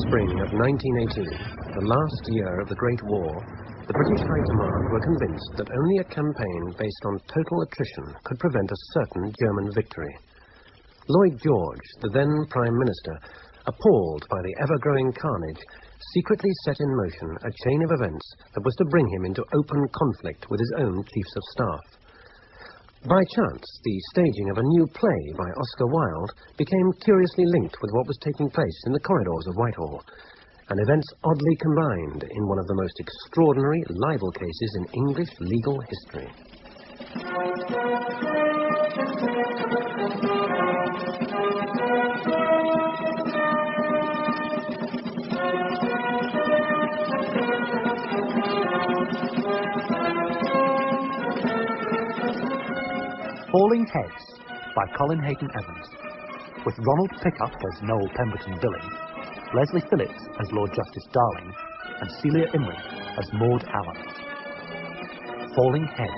spring of 1918, the last year of the Great War, the British High Command were convinced that only a campaign based on total attrition could prevent a certain German victory. Lloyd George, the then Prime Minister, appalled by the ever-growing carnage, secretly set in motion a chain of events that was to bring him into open conflict with his own chiefs of staff. By chance, the staging of a new play by Oscar Wilde became curiously linked with what was taking place in the corridors of Whitehall, and events oddly combined in one of the most extraordinary libel cases in English legal history. Falling Heads by Colin Hayden Evans, with Ronald Pickup as Noel Pemberton Billing, Leslie Phillips as Lord Justice Darling, and Celia Imrie as Maud Allan. Falling Heads.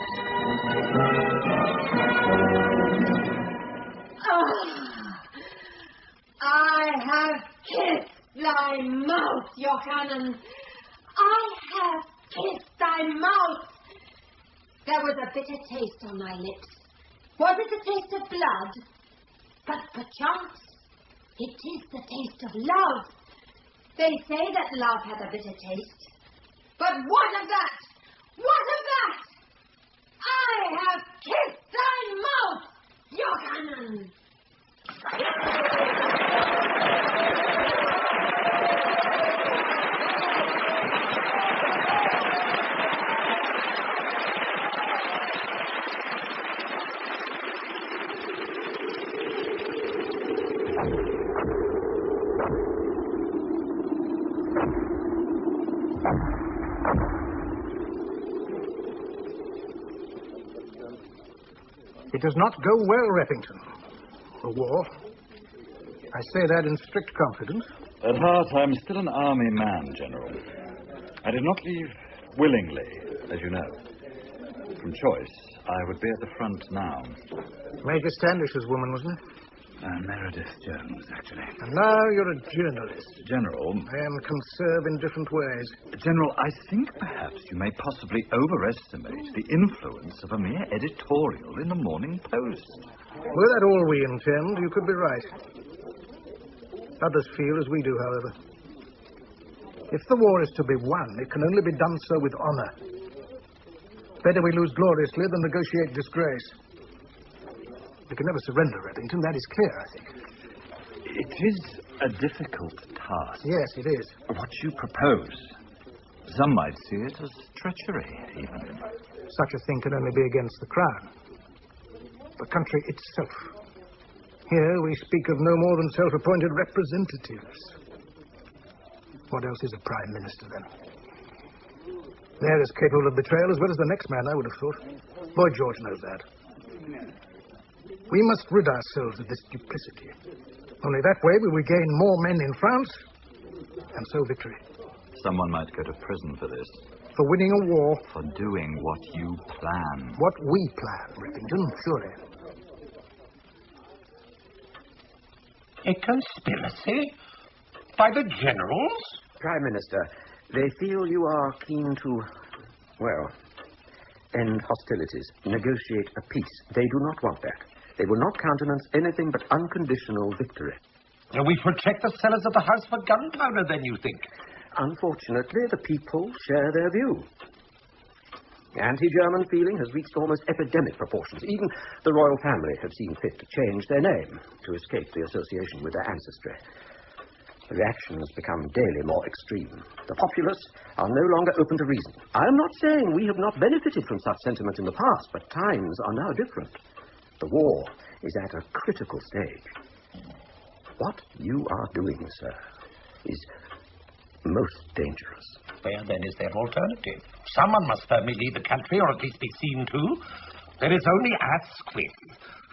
I have kissed thy mouth, Johann. I have kissed thy mouth. There was a bitter taste on my lips. Was it the taste of blood? But perchance it is the taste of love. They say that love hath a bitter taste. But what of that? What of that? I have kissed thy mouth, Johann. It does not go well, Repington. The war. I say that in strict confidence. At heart, I'm still an army man, General. I did not leave willingly, as you know. From choice, I would be at the front now. Major Standish's woman, wasn't it? Meredith Jones, actually. And now you're a journalist. General... And can serve in different ways. General, I think perhaps you may possibly overestimate the influence of a mere editorial in the Morning Post. Were that all we intend, you could be right. Others feel as we do, however. If the war is to be won, it can only be done so with honor. Better we lose gloriously than negotiate disgrace. We can never surrender, Repington. That is clear, I think. It is a difficult task. Yes, it is. What you propose. Some might see it as treachery, even. Such a thing can only be against the crown. The country itself. Here we speak of no more than self-appointed representatives. What else is a prime minister, then? They're as capable of betrayal as well as the next man, I would have thought. Lloyd George knows that. We must rid ourselves of this duplicity. Only that way will we gain more men in France, and so victory. Someone might go to prison for this. For winning a war. For doing what you plan. What we plan, Repington, surely. A conspiracy? By the generals? Prime Minister, they feel you are keen to, well, end hostilities, negotiate a peace. They do not want that. They will not countenance anything but unconditional victory. We protect the cellars of the house for gunpowder, then, you think? Unfortunately, the people share their view. Anti-German feeling has reached almost epidemic proportions. Even the royal family have seen fit to change their name to escape the association with their ancestry. The reaction has become daily more extreme. The populace are no longer open to reason. I am not saying we have not benefited from such sentiment in the past, but times are now different. The war is at a critical stage. What you are doing, sir, is most dangerous. Where, then, is their alternative? Someone must firmly lead the country, or at least be seen to. There is only Asquith.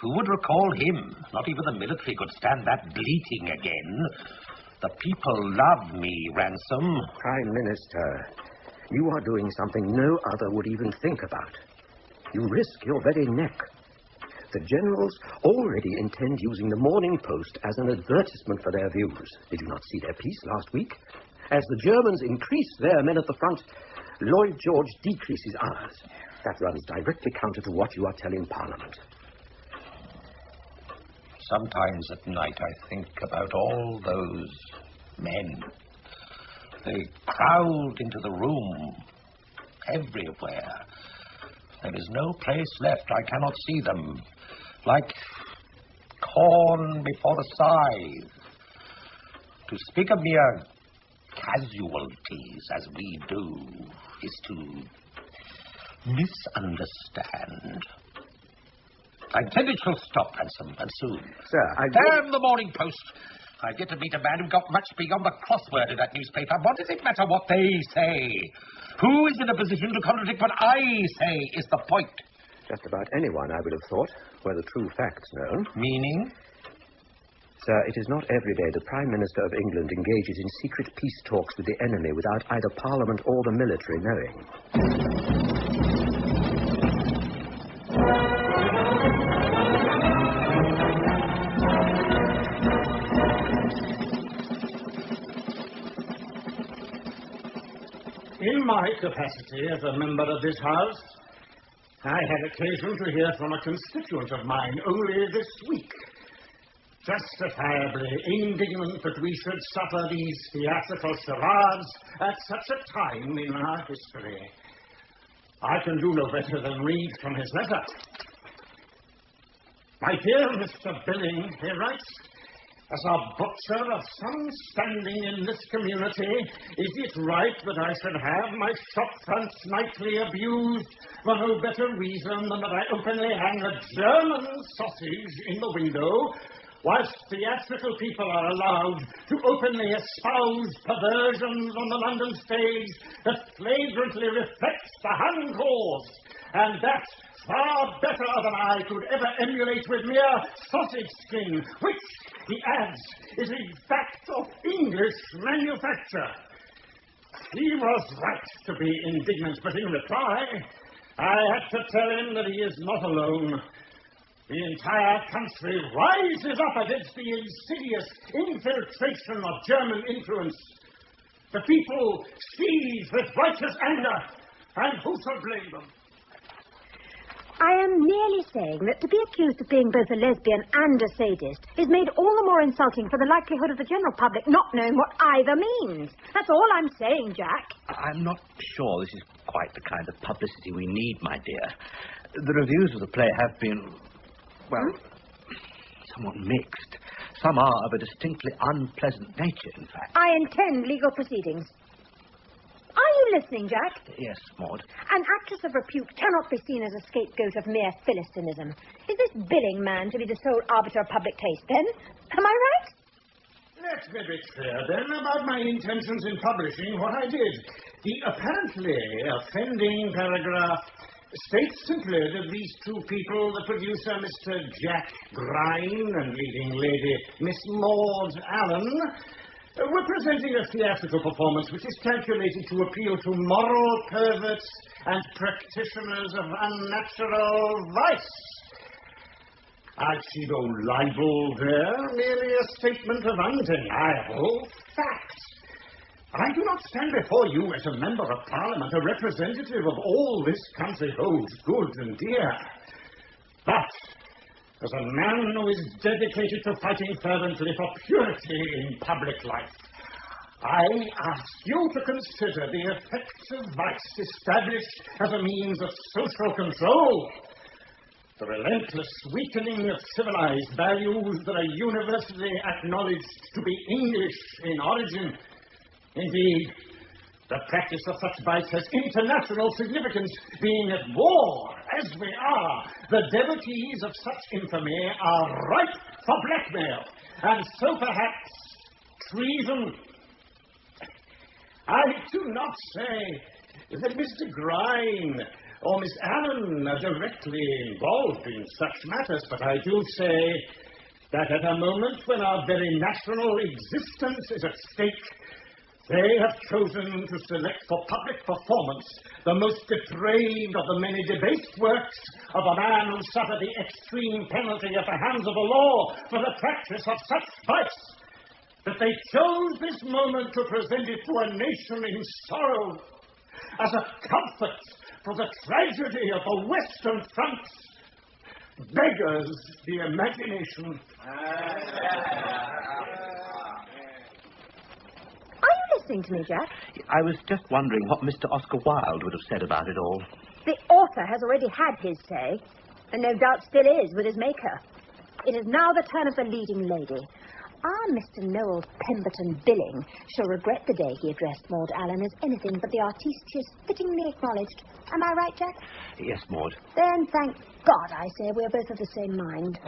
Who would recall him? Not even the military could stand that bleating again. The people love me, Ransome. Prime Minister, you are doing something no other would even think about. You risk your very neck. The generals already intend using the Morning Post as an advertisement for their views. Did you not see their piece last week? As the Germans increase their men at the front, Lloyd George decreases ours. That runs directly counter to what you are telling Parliament. Sometimes at night I think about all those men. They crowd into the room everywhere. There is no place left. I cannot see them. Like corn before the scythe. To speak of mere casualties as we do is to misunderstand. I intend it shall stop, Ransome, and soon. Sir, Damn the Morning Post! I've yet to meet a man who got much beyond the crossword in that newspaper. What does it matter what they say? Who is in a position to contradict what I say is the point. Just about anyone, I would have thought, were the true facts known. Meaning? Sir, it is not every day the Prime Minister of England engages in secret peace talks with the enemy without either Parliament or the military knowing. In my capacity as a member of this House, I had occasion to hear from a constituent of mine only this week, justifiably indignant that we should suffer these theatrical charades at such a time in our history. I can do no better than read from his letter. My dear Mr. Billing, he writes, as a butcher of some standing in this community, is it right that I should have my shop fronts nightly abused for no better reason than that I openly hang a German sausage in the window, whilst theatrical people are allowed to openly espouse perversions on the London stage that flagrantly reflects the Hun cause, and that far better than I could ever emulate with mere sausage skin, which, he adds, is in fact of English manufacture. He was right to be indignant, but in reply, I had to tell him that he is not alone. The entire country rises up against the insidious infiltration of German influence. The people seize with righteous anger, and who shall blame them? I am merely saying that to be accused of being both a lesbian and a sadist is made all the more insulting for the likelihood of the general public not knowing what either means. That's all I'm saying, Jack. I'm not sure this is quite the kind of publicity we need, my dear. The reviews of the play have been, well, somewhat mixed. Some are of a distinctly unpleasant nature, in fact. I intend legal proceedings. Are you listening, Jack? Yes, Maud. An actress of repute cannot be seen as a scapegoat of mere Philistinism. Is this Billing man to be the sole arbiter of public taste, then? Am I right? Let me be clear, then, about my intentions in publishing what I did. The apparently offending paragraph states simply that these two people, the producer, Mr. Jack Grine, and leading lady, Miss Maud Allan, were presenting a theatrical performance which is calculated to appeal to moral perverts and practitioners of unnatural vice. I see no libel there, merely a statement of undeniable fact. I do not stand before you as a member of Parliament, a representative of all this country holds good and dear. But as a man who is dedicated to fighting fervently for purity in public life, I ask you to consider the effects of vice established as a means of social control, the relentless weakening of civilized values that are universally acknowledged to be English in origin. Indeed, the practice of such vice has international significance, being at war, as we are. The devotees of such infamy are ripe for blackmail, and so perhaps treason. I do not say that Mr. Grine or Miss Allan are directly involved in such matters, but I do say that at a moment when our very national existence is at stake, They have chosen to select for public performance the most depraved of the many debased works of a man who suffered the extreme penalty at the hands of the law for the practice of such vice, that they chose this moment to present it to a nation in sorrow as a comfort for the tragedy of the Western Front. Beggars the imagination. Listening to me, Jack? I was just wondering what Mr. Oscar Wilde would have said about it all. The author has already had his say, and no doubt still is with his maker. It is now the turn of the leading lady. Our Mr. Noel Pemberton Billing shall regret the day he addressed Maud Allan as anything but the artiste she is fittingly acknowledged. Am I right, Jack? Yes, Maud. Then, thank God, I say, we are both of the same mind.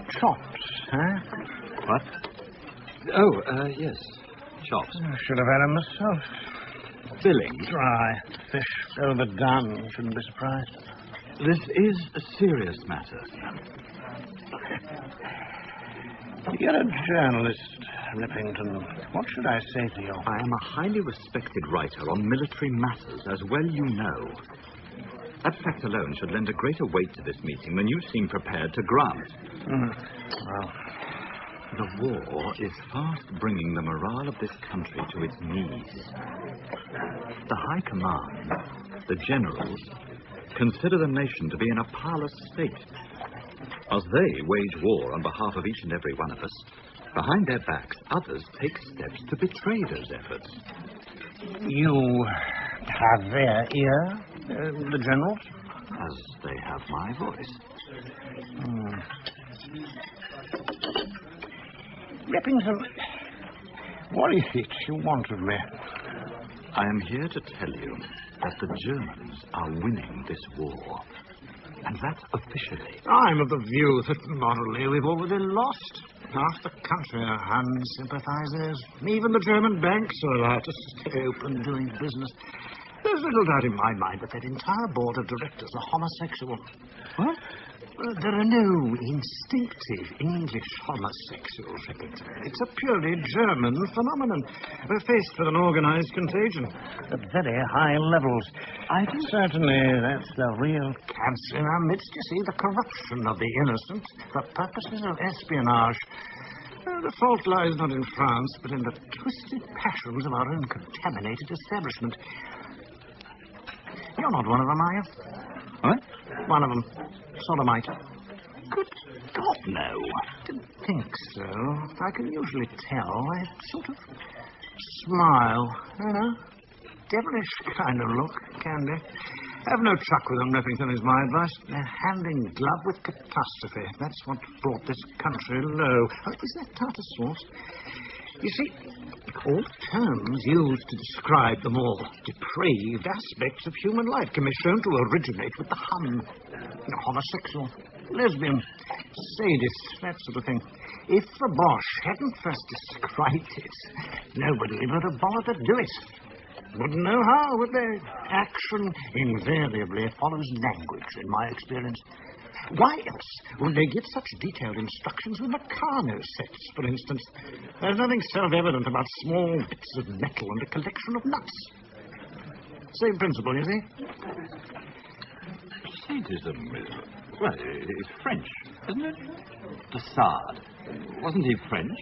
Chops, huh? What? Oh, yes. Chops. I should have had them myself. Billing. Dry. Fish overdone. Shouldn't be surprised. This is a serious matter, sir. You're a journalist, Repington. What should I say to you? I am a highly respected writer on military matters, as well you know. That fact alone should lend a greater weight to this meeting than you seem prepared to grant. Well, the war is fast bringing the morale of this country to its knees. The High Command, the generals, consider the nation to be in a powerless state. As they wage war on behalf of each and every one of us, behind their backs, others take steps to betray those efforts. you have their ear, the generals? As they have my voice. Repington, what is it you want of me? I am here to tell you that the Germans are winning this war. And that's officially. I'm of the view that morally we've already lost. Half the country are unsympathizers. Even the German banks are allowed to stay open doing business. There's little doubt in my mind that entire board of directors are homosexual. What? There are no instinctive English homosexuals, Repington. It's a purely German phenomenon. We're faced with an organized contagion at very high levels. I think certainly that's the real cancer in our midst. You see, the corruption of the innocent for purposes of espionage. The fault lies not in France, but in the twisted passions of our own contaminated establishment. You're not one of them, are you? What? One of them. Sodomite. Good God, no. Didn't think so. I can usually tell. They sort of smile, you know. Devilish kind of look, can they? Have no truck with them, Repington, is my advice. They're hand in glove with catastrophe. That's what brought this country low. Oh, is that tartar sauce? You see, all terms used to describe the more depraved aspects of human life can be shown to originate with the Hun. Homosexual, lesbian, sadist, that sort of thing. If the Boche hadn't first described it, nobody would have bothered to do it. Wouldn't know how, would they? Action invariably follows language, in my experience. Why else would they give such detailed instructions with Meccano sets, for instance? There's nothing self-evident about small bits of metal and a collection of nuts. Same principle, you see? Sadism is... Well, it's French, isn't it? De Sade. Wasn't he French?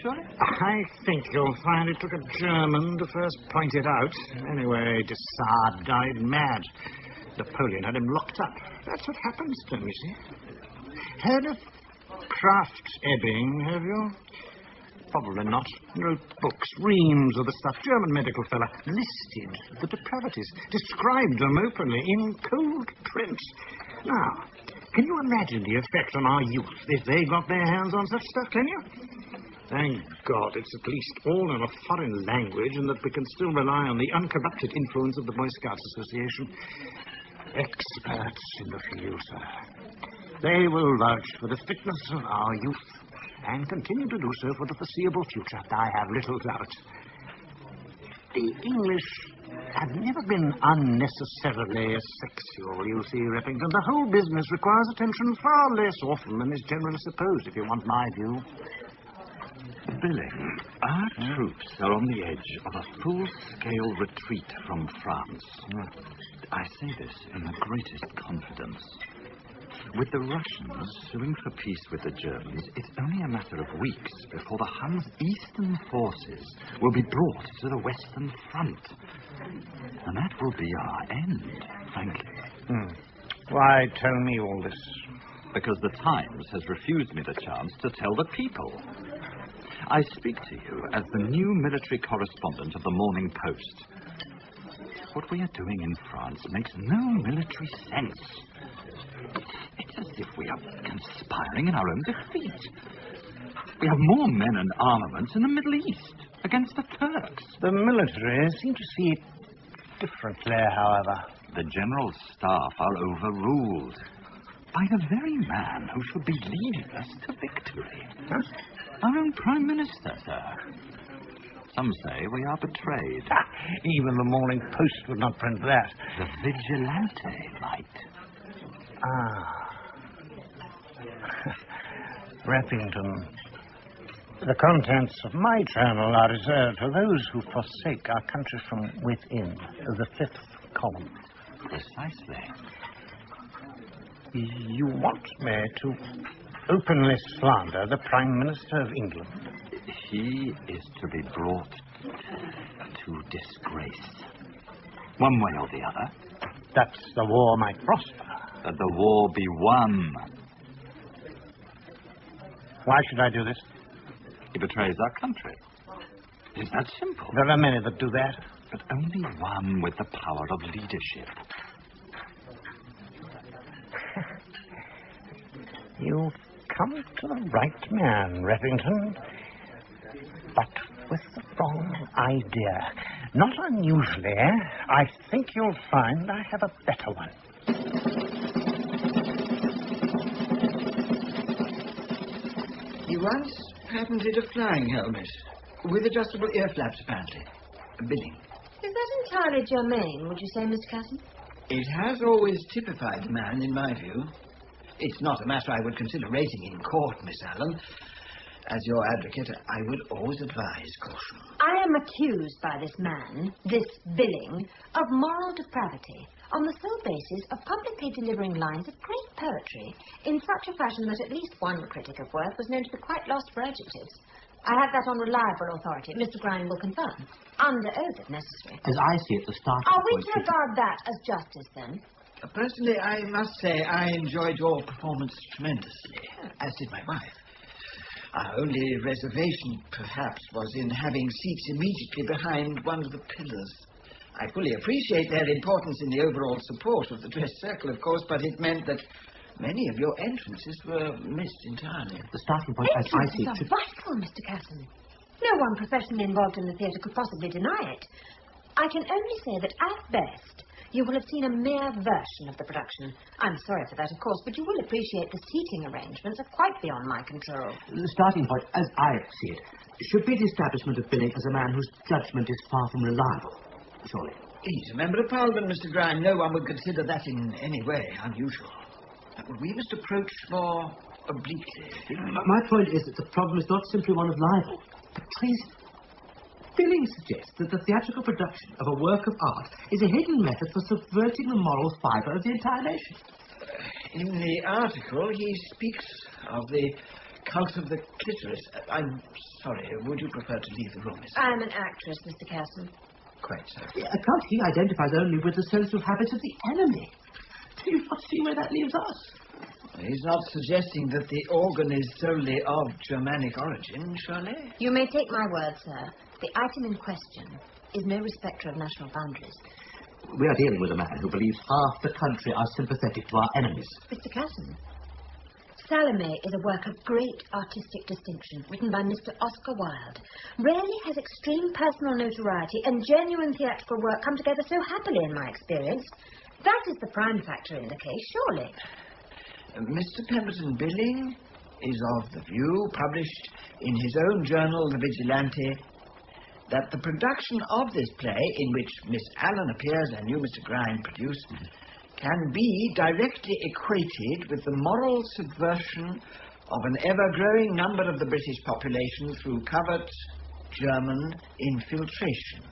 Surely? I think you'll find it took a German to first point it out. Anyway, de Sade died mad. Napoleon had him locked up. That's what happens to him, you see. Heard of Kraft-Ebing, have you? Probably not. Wrote books, reams of the stuff. German medical fella. Listed the depravities. Described them openly in cold print. Now, can you imagine the effect on our youth if they got their hands on such stuff, can you? Thank God it's at least all in a foreign language and that we can still rely on the uncorrupted influence of the Boy Scouts Association. Experts in the field, sir. They will vouch for the fitness of our youth and continue to do so for the foreseeable future. I have little doubt. The English have never been unnecessarily sexual, you see, Repington. The whole business requires attention far less often than is generally supposed, if you want my view. Billing, our troops are on the edge of a full-scale retreat from France. I say this in the greatest confidence. With the Russians suing for peace with the Germans, it's only a matter of weeks before the Huns' eastern forces will be brought to the western front. And that will be our end, frankly. Why tell me all this? Because the Times has refused me the chance to tell the people. I speak to you as the new military correspondent of the Morning Post. What we are doing in France makes no military sense. It's as if we are conspiring in our own defeat. We have more men and armaments in the Middle East against the Turks. The military seem to see it differently, however. The general staff are overruled by the very man who should be leading us to victory. Our own Prime Minister, sir. Some say we are betrayed. Even the Morning Post would not print that. The Vigilante might. Repington, the contents of my journal are reserved for those who forsake our country from within, the fifth column. Precisely. You want me to openly slander the Prime Minister of England? He is to be brought to disgrace. One way or the other. That the war might prosper. That the war be won. Why should I do this? He betrays our country. It's that simple. There are many that do that. But only one with the power of leadership. You've come to the right man, Repington. But with the wrong idea. Not unusually, I think you'll find I have a better one. He once patented a flying helmet with adjustable ear flaps, apparently. Billing. Is that entirely germane, would you say, Mr. Casson? It has always typified the man, in my view. It's not a matter I would consider raising in court, Miss Allan. As your advocate, I would always advise caution. I am accused by this man, this Billing, of moral depravity on the sole basis of publicly delivering lines of great poetry in such a fashion that at least one critic of worth was known to be quite lost for adjectives. I have that on reliable authority. Mr. Grime will confirm. Under oath, if necessary. As I see it, the starting Are we point... to regard that as justice, then? Personally, I must say I enjoyed your performance tremendously, as did my wife. Our only reservation, perhaps, was in having seats immediately behind one of the pillars. I fully appreciate their importance in the overall support of the dress circle, of course, but it meant that many of your entrances were missed entirely. The starting point, as I see it... Entrances are vital, Mr. Casson. No one professionally involved in the theatre could possibly deny it. I can only say that, at best, you will have seen a mere version of the production. I'm sorry for that, of course, but you will appreciate the seating arrangements are quite beyond my control. The starting point, as I see it, should be the establishment of Billing as a man whose judgment is far from reliable, surely. He's a member of Parliament, Mr. Grime. No one would consider that in any way unusual. We must approach more obliquely. My point is that the problem is not simply one of libel, but treason. Billing suggests that the theatrical production of a work of art is a hidden method for subverting the moral fibre of the entire nation. In the article, he speaks of the cult of the clitoris. I'm sorry, would you prefer to leave the room, Miss? I'm an actress, Mr. Casson. Quite so. A cult he identifies only with the social habits of the enemy. Do you not see where that leaves us? He's not suggesting that the organ is solely of Germanic origin, surely? You may take my word, sir. The item in question is no respecter of national boundaries. We are dealing with a man who believes half the country are sympathetic to our enemies. Mr. Casson, Salome is a work of great artistic distinction, written by Mr. Oscar Wilde. Rarely has extreme personal notoriety and genuine theatrical work come together so happily in my experience. That is the prime factor in the case, surely. Mr. Pemberton Billing is of the view, published in his own journal, The Vigilante, that the production of this play, in which Miss Allan appears and you, Mr. Grime, produce, can be directly equated with the moral subversion of an ever-growing number of the British population through covert German infiltration.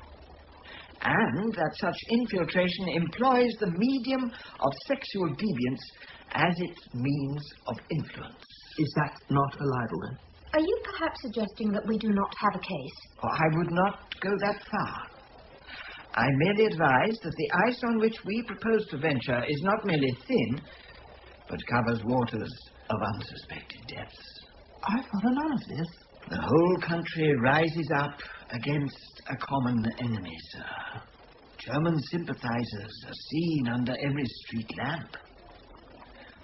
And that such infiltration employs the medium of sexual deviance as its means of influence. Is that not a libel, then? Are you perhaps suggesting that we do not have a case? Oh, I would not go that far. I merely advise that the ice on which we propose to venture is not merely thin, but covers waters of unsuspected depths. I follow none of this. The whole country rises up against a common enemy, sir. German sympathizers are seen under every street lamp.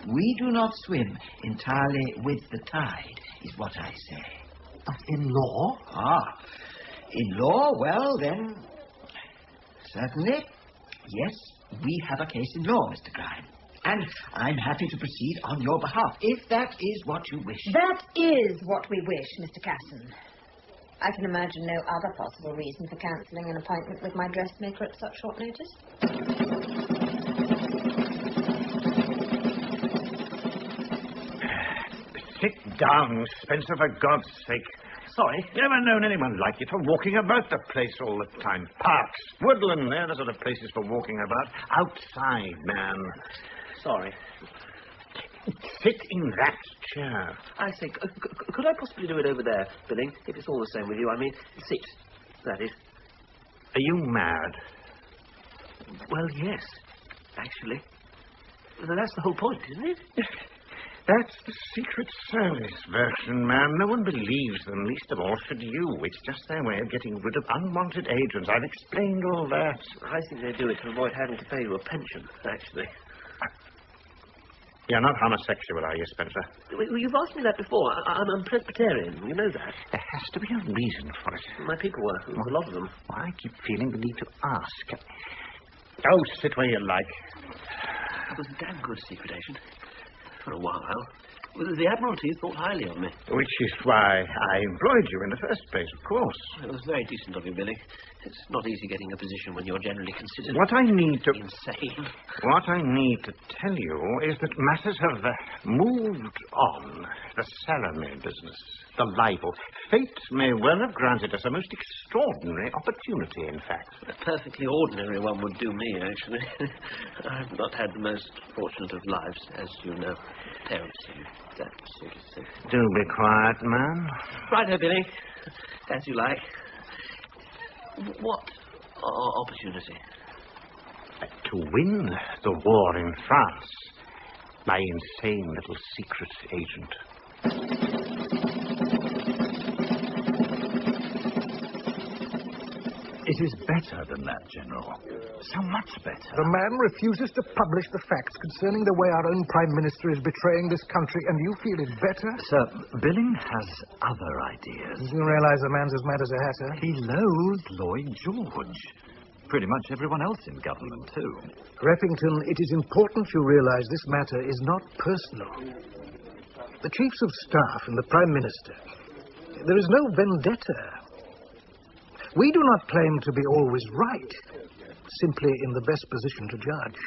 We do not swim entirely with the tide, is what I say. But in law? Ah, in law, well, then, certainly, yes, we have a case in law, Mr. Grime. And I'm happy to proceed on your behalf, if that is what you wish. That is what we wish, Mr. Casson. I can imagine no other possible reason for cancelling an appointment with my dressmaker at such short notice. Sit down, Spencer, for God's sake. Sorry. Never known anyone like you for walking about the place all the time. Parks, woodland, they're the sort of places for walking about. Outside, man. Sorry. Sit in that chair. I say, could I possibly do it over there, Billing, if it's all the same with you? I mean, sit, that is. Are you mad? Well, yes, actually. That's the whole point, isn't it? That's the Secret Service version, man. No one believes them, least of all should you. It's just their way of getting rid of unwanted agents. I've explained all that. I think they do it to avoid having to pay you a pension, actually. You're not homosexual, are you, Spencer? Well, you've asked me that before. I'm Presbyterian. You know that. There has to be a reason for it. My people were. A lot of them. I keep feeling the need to ask. Oh, sit where you like. It was a damn good secret agent. For a while. The Admiralty thought highly of me. Which is why I employed you in the first place, of course. It was very decent of you, Billy. It's not easy getting a position when you're generally considered... What I need to... insane. What I need to tell you is that matters have moved on. The Salome business, the libel. Fate may well have granted us a most extraordinary opportunity, in fact. A perfectly ordinary one would do me, actually. I've not had the most fortunate of lives, as you know. Parents, that sort of thing. Do be quiet, man. Right, Billy. As you like. What opportunity? To win the war in France. My insane little secret agent. It is better than that, General. So much better. The man refuses to publish the facts concerning the way our own Prime Minister is betraying this country, and you feel it better? Sir, Billing has other ideas. You realize the man's as mad as a hatter? He loathes Lloyd George. Pretty much everyone else in government, too. Repington, it is important you realize this matter is not personal. The Chiefs of Staff and the Prime Minister, there is no vendetta. We do not claim to be always right, simply in the best position to judge.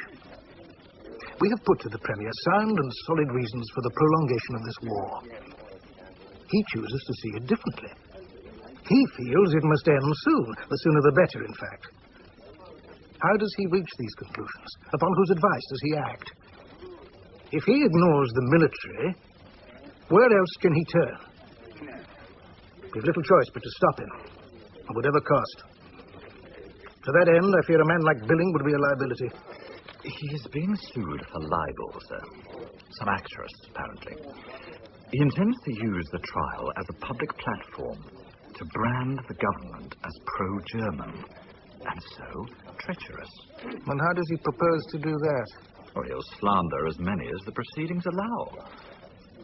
We have put to the Premier sound and solid reasons for the prolongation of this war. He chooses to see it differently. He feels it must end soon, the sooner the better, in fact. How does he reach these conclusions? Upon whose advice does he act? If he ignores the military, where else can he turn? We've little choice but to stop him. At whatever cost. To that end, I fear a man like Billing would be a liability. He is being sued for libel, sir. Some actress, apparently. He intends to use the trial as a public platform to brand the government as pro-German, and so treacherous. And how does he propose to do that? Or he'll slander as many as the proceedings allow.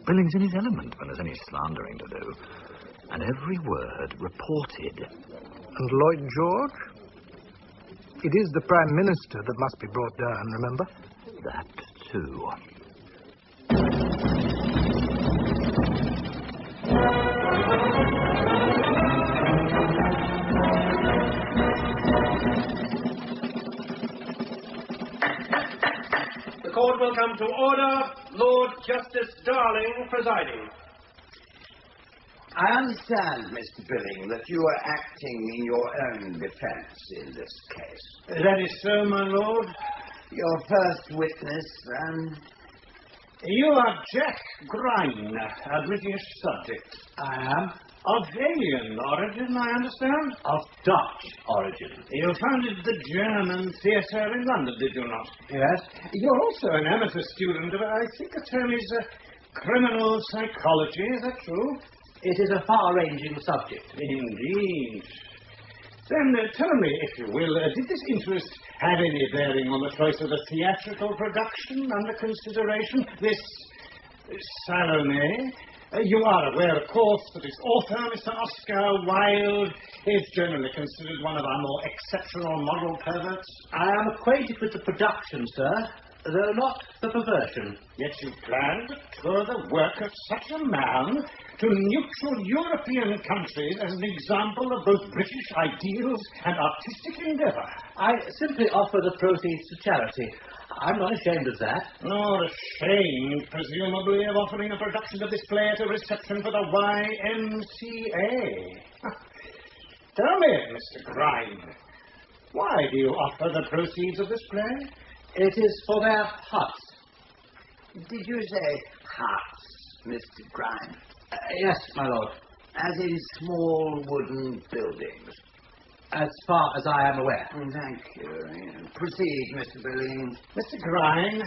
Billing's in his element when there's any slandering to do. And every word reported. And Lloyd George? It is the Prime Minister that must be brought down, remember? That, too. court will come to order. Lord Justice Darling presiding. I understand, Mr. Billing, that you are acting in your own defence in this case. That is so, my lord. Your first witness, You are Jack Grine, a British subject. I am. Of alien origin, I understand? Of Dutch origin. You founded the German Theatre in London, did you not? Yes. You're also an amateur student of, I think the term is criminal psychology, is that true? It is a far-ranging subject. Indeed. Then tell me, if you will, did this interest have any bearing on the choice of the theatrical production under consideration? This Salome? You are aware, of course, that its author, Mr. Oscar Wilde, is generally considered one of our more exceptional moral perverts. I am acquainted with the production, sir, though not the perversion. Yet you planned to tour the work of such a man to neutral European countries as an example of both British ideals and artistic endeavour. I simply offer the proceeds to charity. I'm not ashamed of that. Nor ashamed, presumably, of offering a production of this play at a reception for the YMCA. Tell me, Mr. Grine, why do you offer the proceeds of this play? It is for their huts. did you say huts, Mr. Grime? Yes, my lord. As in small wooden buildings? As far as I am aware. Thank you. Proceed, Mr. Billing. Mr. Grime,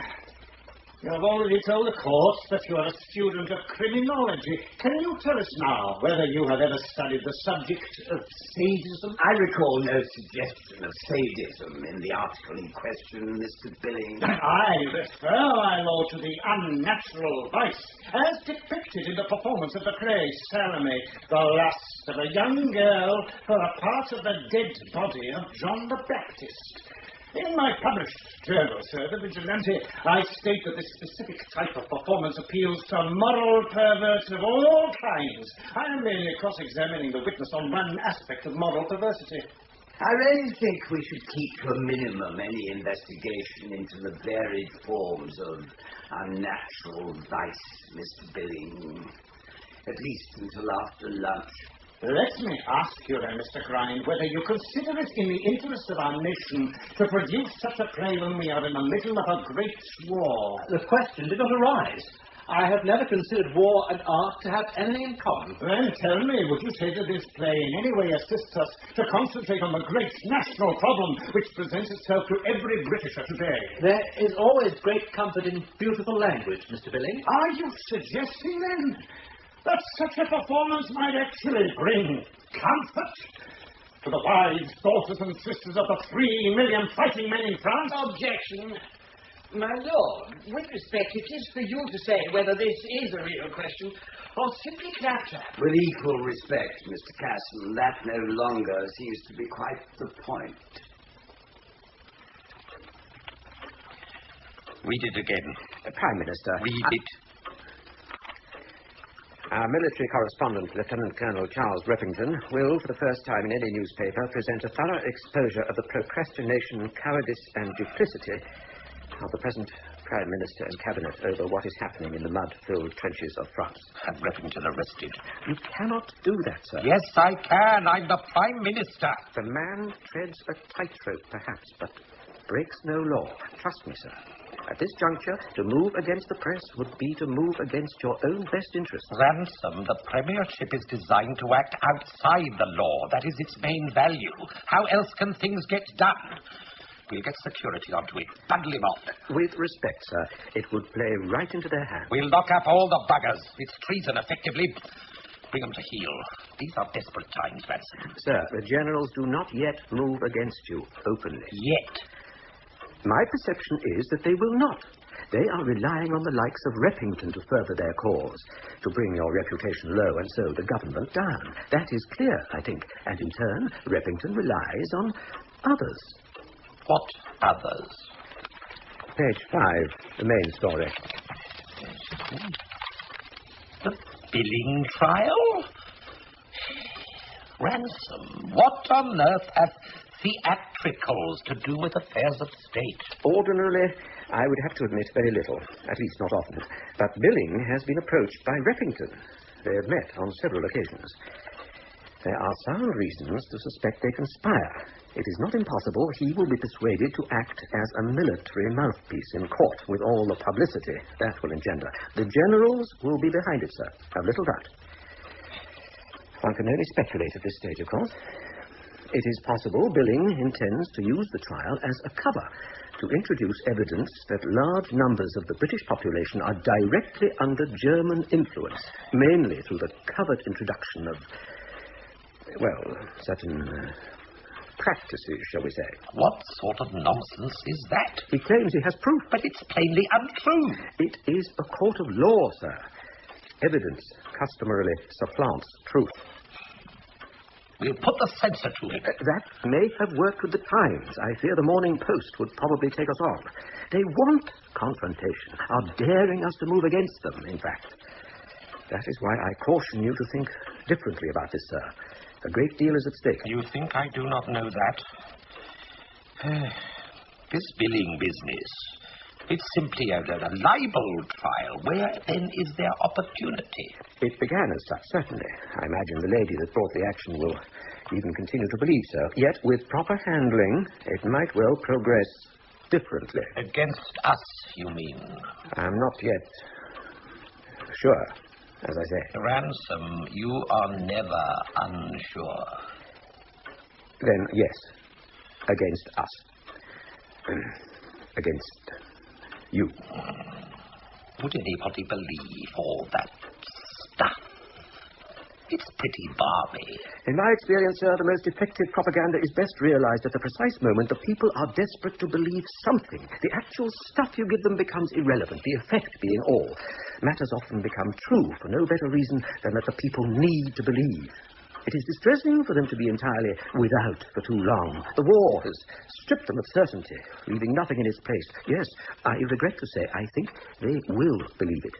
you have already told the court that you are a student of criminology. Can you tell us now whether you have ever studied the subject of sadism? I recall no suggestion of sadism in the article in question, Mr. Billing. I refer, my lord, to the unnatural vice as depicted in the performance of the play Salome, the lust of a young girl for a part of the dead body of John the Baptist. In my published journal, sir, the Vigilante, I state that this specific type of performance appeals to moral perverts of all kinds. I am merely cross-examining the witness on one aspect of moral perversity. I really think we should keep to a minimum any investigation into the varied forms of unnatural vice, Mr. Billing. At least until after lunch. Let me ask you then, Mr. Grine, whether you consider it in the interest of our nation to produce such a play when we are in the middle of a great war. The question did not arise. I have never considered war and art to have anything in common. Then tell me, would you say that this play in any way assists us to concentrate on the great national problem which presents itself to every Britisher today? There is always great comfort in beautiful language, Mr. Billing. Are you suggesting, then, that such a performance might actually bring comfort to the wives, daughters and sisters of the 3 million fighting men in France? Objection. My lord, with respect, it is for you to say whether this is a real question or simply claptrap. With equal respect, Mr. Casson, that no longer seems to be quite the point. Read it again. Prime Minister. Read it. Our military correspondent, Lieutenant Colonel Charles Repington, will, for the first time in any newspaper, present a thorough exposure of the procrastination, cowardice and duplicity of the present Prime Minister and Cabinet over what is happening in the mud-filled trenches of France. Have Repington arrested. You cannot do that, sir. Yes, I can. I'm the Prime Minister. The man treads a tightrope, perhaps, but breaks no law. Trust me, sir. At this juncture, to move against the press would be to move against your own best interests. Ransome, the Premiership is designed to act outside the law. That is its main value. How else can things get done? We'll get security onto it. Bundle him off. With respect, sir, it would play right into their hands. We'll lock up all the buggers. It's treason, effectively. Bring them to heel. These are desperate times, Ransome. Sir, the generals do not yet move against you openly. Yet. My perception is that they will not. They are relying on the likes of Repington to further their cause, to bring your reputation low and so the government down. That is clear, I think. And in turn, Repington relies on others. What others? Page 5, the main story. The Billing trial? Ransome, what on earth have theatricals to do with affairs of state? Ordinarily, I would have to admit very little, at least not often. But Billing has been approached by Repington. They have met on several occasions. There are sound reasons to suspect they conspire. It is not impossible he will be persuaded to act as a military mouthpiece in court with all the publicity that will engender. The generals will be behind it, sir, of little doubt. One can only speculate at this stage, of course. It is possible Billing intends to use the trial as a cover to introduce evidence that large numbers of the British population are directly under German influence, mainly through the covert introduction of, certain practices, shall we say. What sort of nonsense is that? He claims he has proof. But it's plainly untrue. It is a court of law, sir. Evidence customarily supplants truth. We'll put the censor to it. That may have worked with the Times. I fear the Morning Post would probably take us on. They want confrontation, are daring us to move against them, in fact. That is why I caution you to think differently about this, sir. A great deal is at stake. You think I do not know that? This Billing business, it's simply a libel trial. Where, then, is their opportunity? It began as such, certainly. I imagine the lady that brought the action will even continue to believe so. Yet, with proper handling, it might well progress differently. Against us, you mean? I'm not yet sure, as I say. Ransome, you are never unsure. Then, yes, against us. Against you. Would anybody believe all that stuff? It's pretty balmy. In my experience, sir, the most effective propaganda is best realized at the precise moment the people are desperate to believe something. The actual stuff you give them becomes irrelevant, the effect being all. Matters often become true for no better reason than that the people need to believe. It is distressing for them to be entirely without for too long. The war has stripped them of certainty, leaving nothing in its place. Yes, I regret to say, I think they will believe it.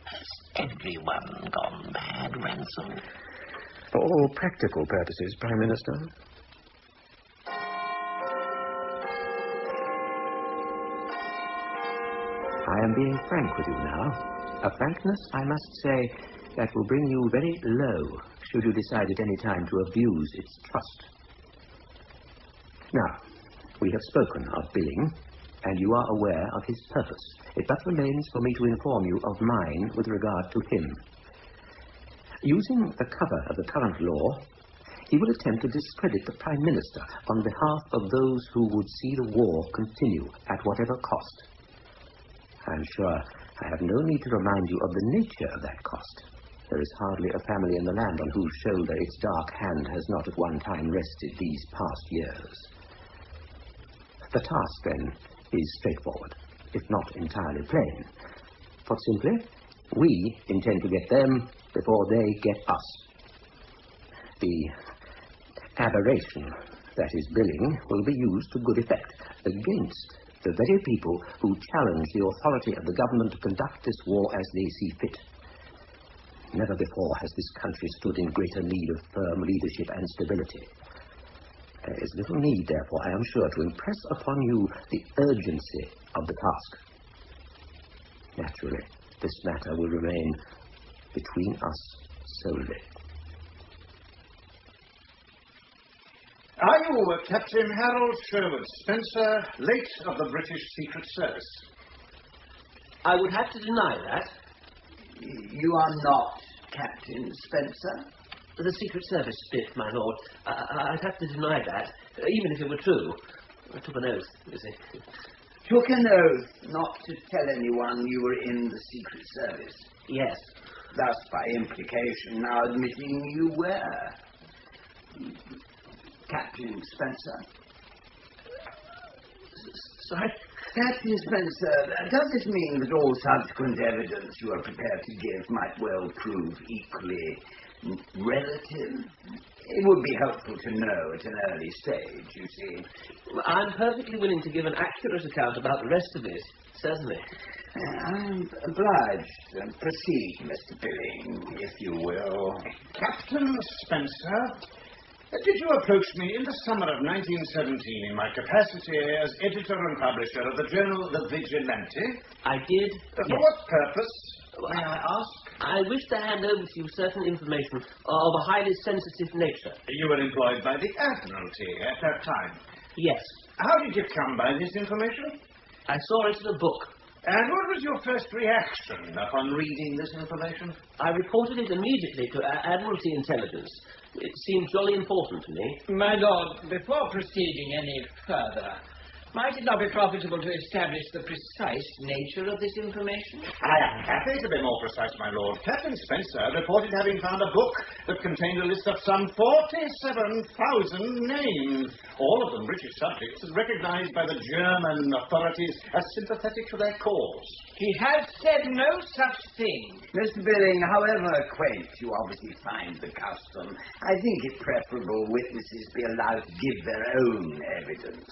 Has everyone gone mad, Ransome? For all practical purposes, Prime Minister. I am being frank with you now. A frankness, I must say, that will bring you very low should you decide at any time to abuse its trust. Now, we have spoken of Billing, and you are aware of his purpose. It but remains for me to inform you of mine with regard to him. Using the cover of the current law, he will attempt to discredit the Prime Minister on behalf of those who would see the war continue at whatever cost. I am sure I have no need to remind you of the nature of that cost. There is hardly a family in the land on whose shoulder its dark hand has not at one time rested these past years. The task, then, is straightforward, if not entirely plain. Put simply, we intend to get them before they get us. The aberration that is Billing will be used to good effect against the very people who challenge the authority of the government to conduct this war as they see fit. Never before has this country stood in greater need of firm leadership and stability. There is little need, therefore, I am sure, to impress upon you the urgency of the task. Naturally, this matter will remain between us solely. Are you Captain Harold Sherwood Spencer, late of the British Secret Service? I would have to deny that. You are not Captain Spencer? The Secret Service bit, my lord. I'd have to deny that, even if it were true. I took an oath, you see. Took an oath not to tell anyone you were in the Secret Service? Yes. Thus, by implication, now admitting you were Captain Spencer. Sorry? Captain Spencer, does this mean that all subsequent evidence you are prepared to give might well prove equally relative? It would be helpful to know at an early stage, you see. I'm perfectly willing to give an accurate account about the rest of it. Certainly. I'm obliged. Proceed, Mr. Billing, if you will. Captain Spencer, did you approach me in the summer of 1917 in my capacity as editor and publisher of the journal The Vigilante? I did. For what purpose, may I ask? I wish to hand over to you certain information of a highly sensitive nature. You were employed by the Admiralty at that time. Yes. How did you come by this information? I saw it in a book. And what was your first reaction upon reading this information? I reported it immediately to Admiralty Intelligence. It seemed jolly important to me. My lord, before proceeding any further, might it not be profitable to establish the precise nature of this information? I am happy to be more precise, my lord. Captain Spencer reported having found a book that contained a list of some 47,000 names, all of them British subjects and recognized by the German authorities as sympathetic to their cause. He has said no such thing. Mr. Billing, however quaint you obviously find the custom, I think it preferable witnesses be allowed to give their own evidence.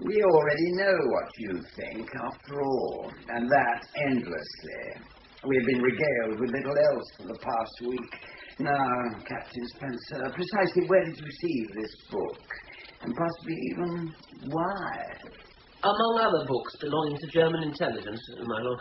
We already know what you think, after all, and that endlessly. We've been regaled with little else for the past week. Now, Captain Spencer, precisely where did you receive this book? And possibly even why? Among other books belonging to German intelligence, my lord.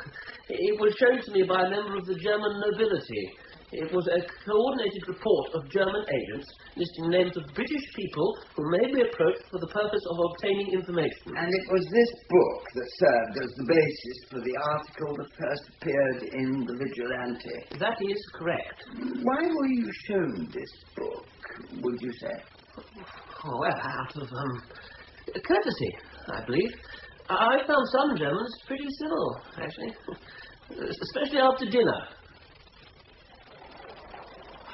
It was shown to me by a member of the German nobility. It was a coordinated report of German agents listing names of British people who may be approached for the purpose of obtaining information. And it was this book that served as the basis for the article that first appeared in the Vigilante. That is correct. Why were you shown this book, would you say? Oh, well, out of, courtesy, I believe. I found some Germans pretty civil, actually. Especially after dinner.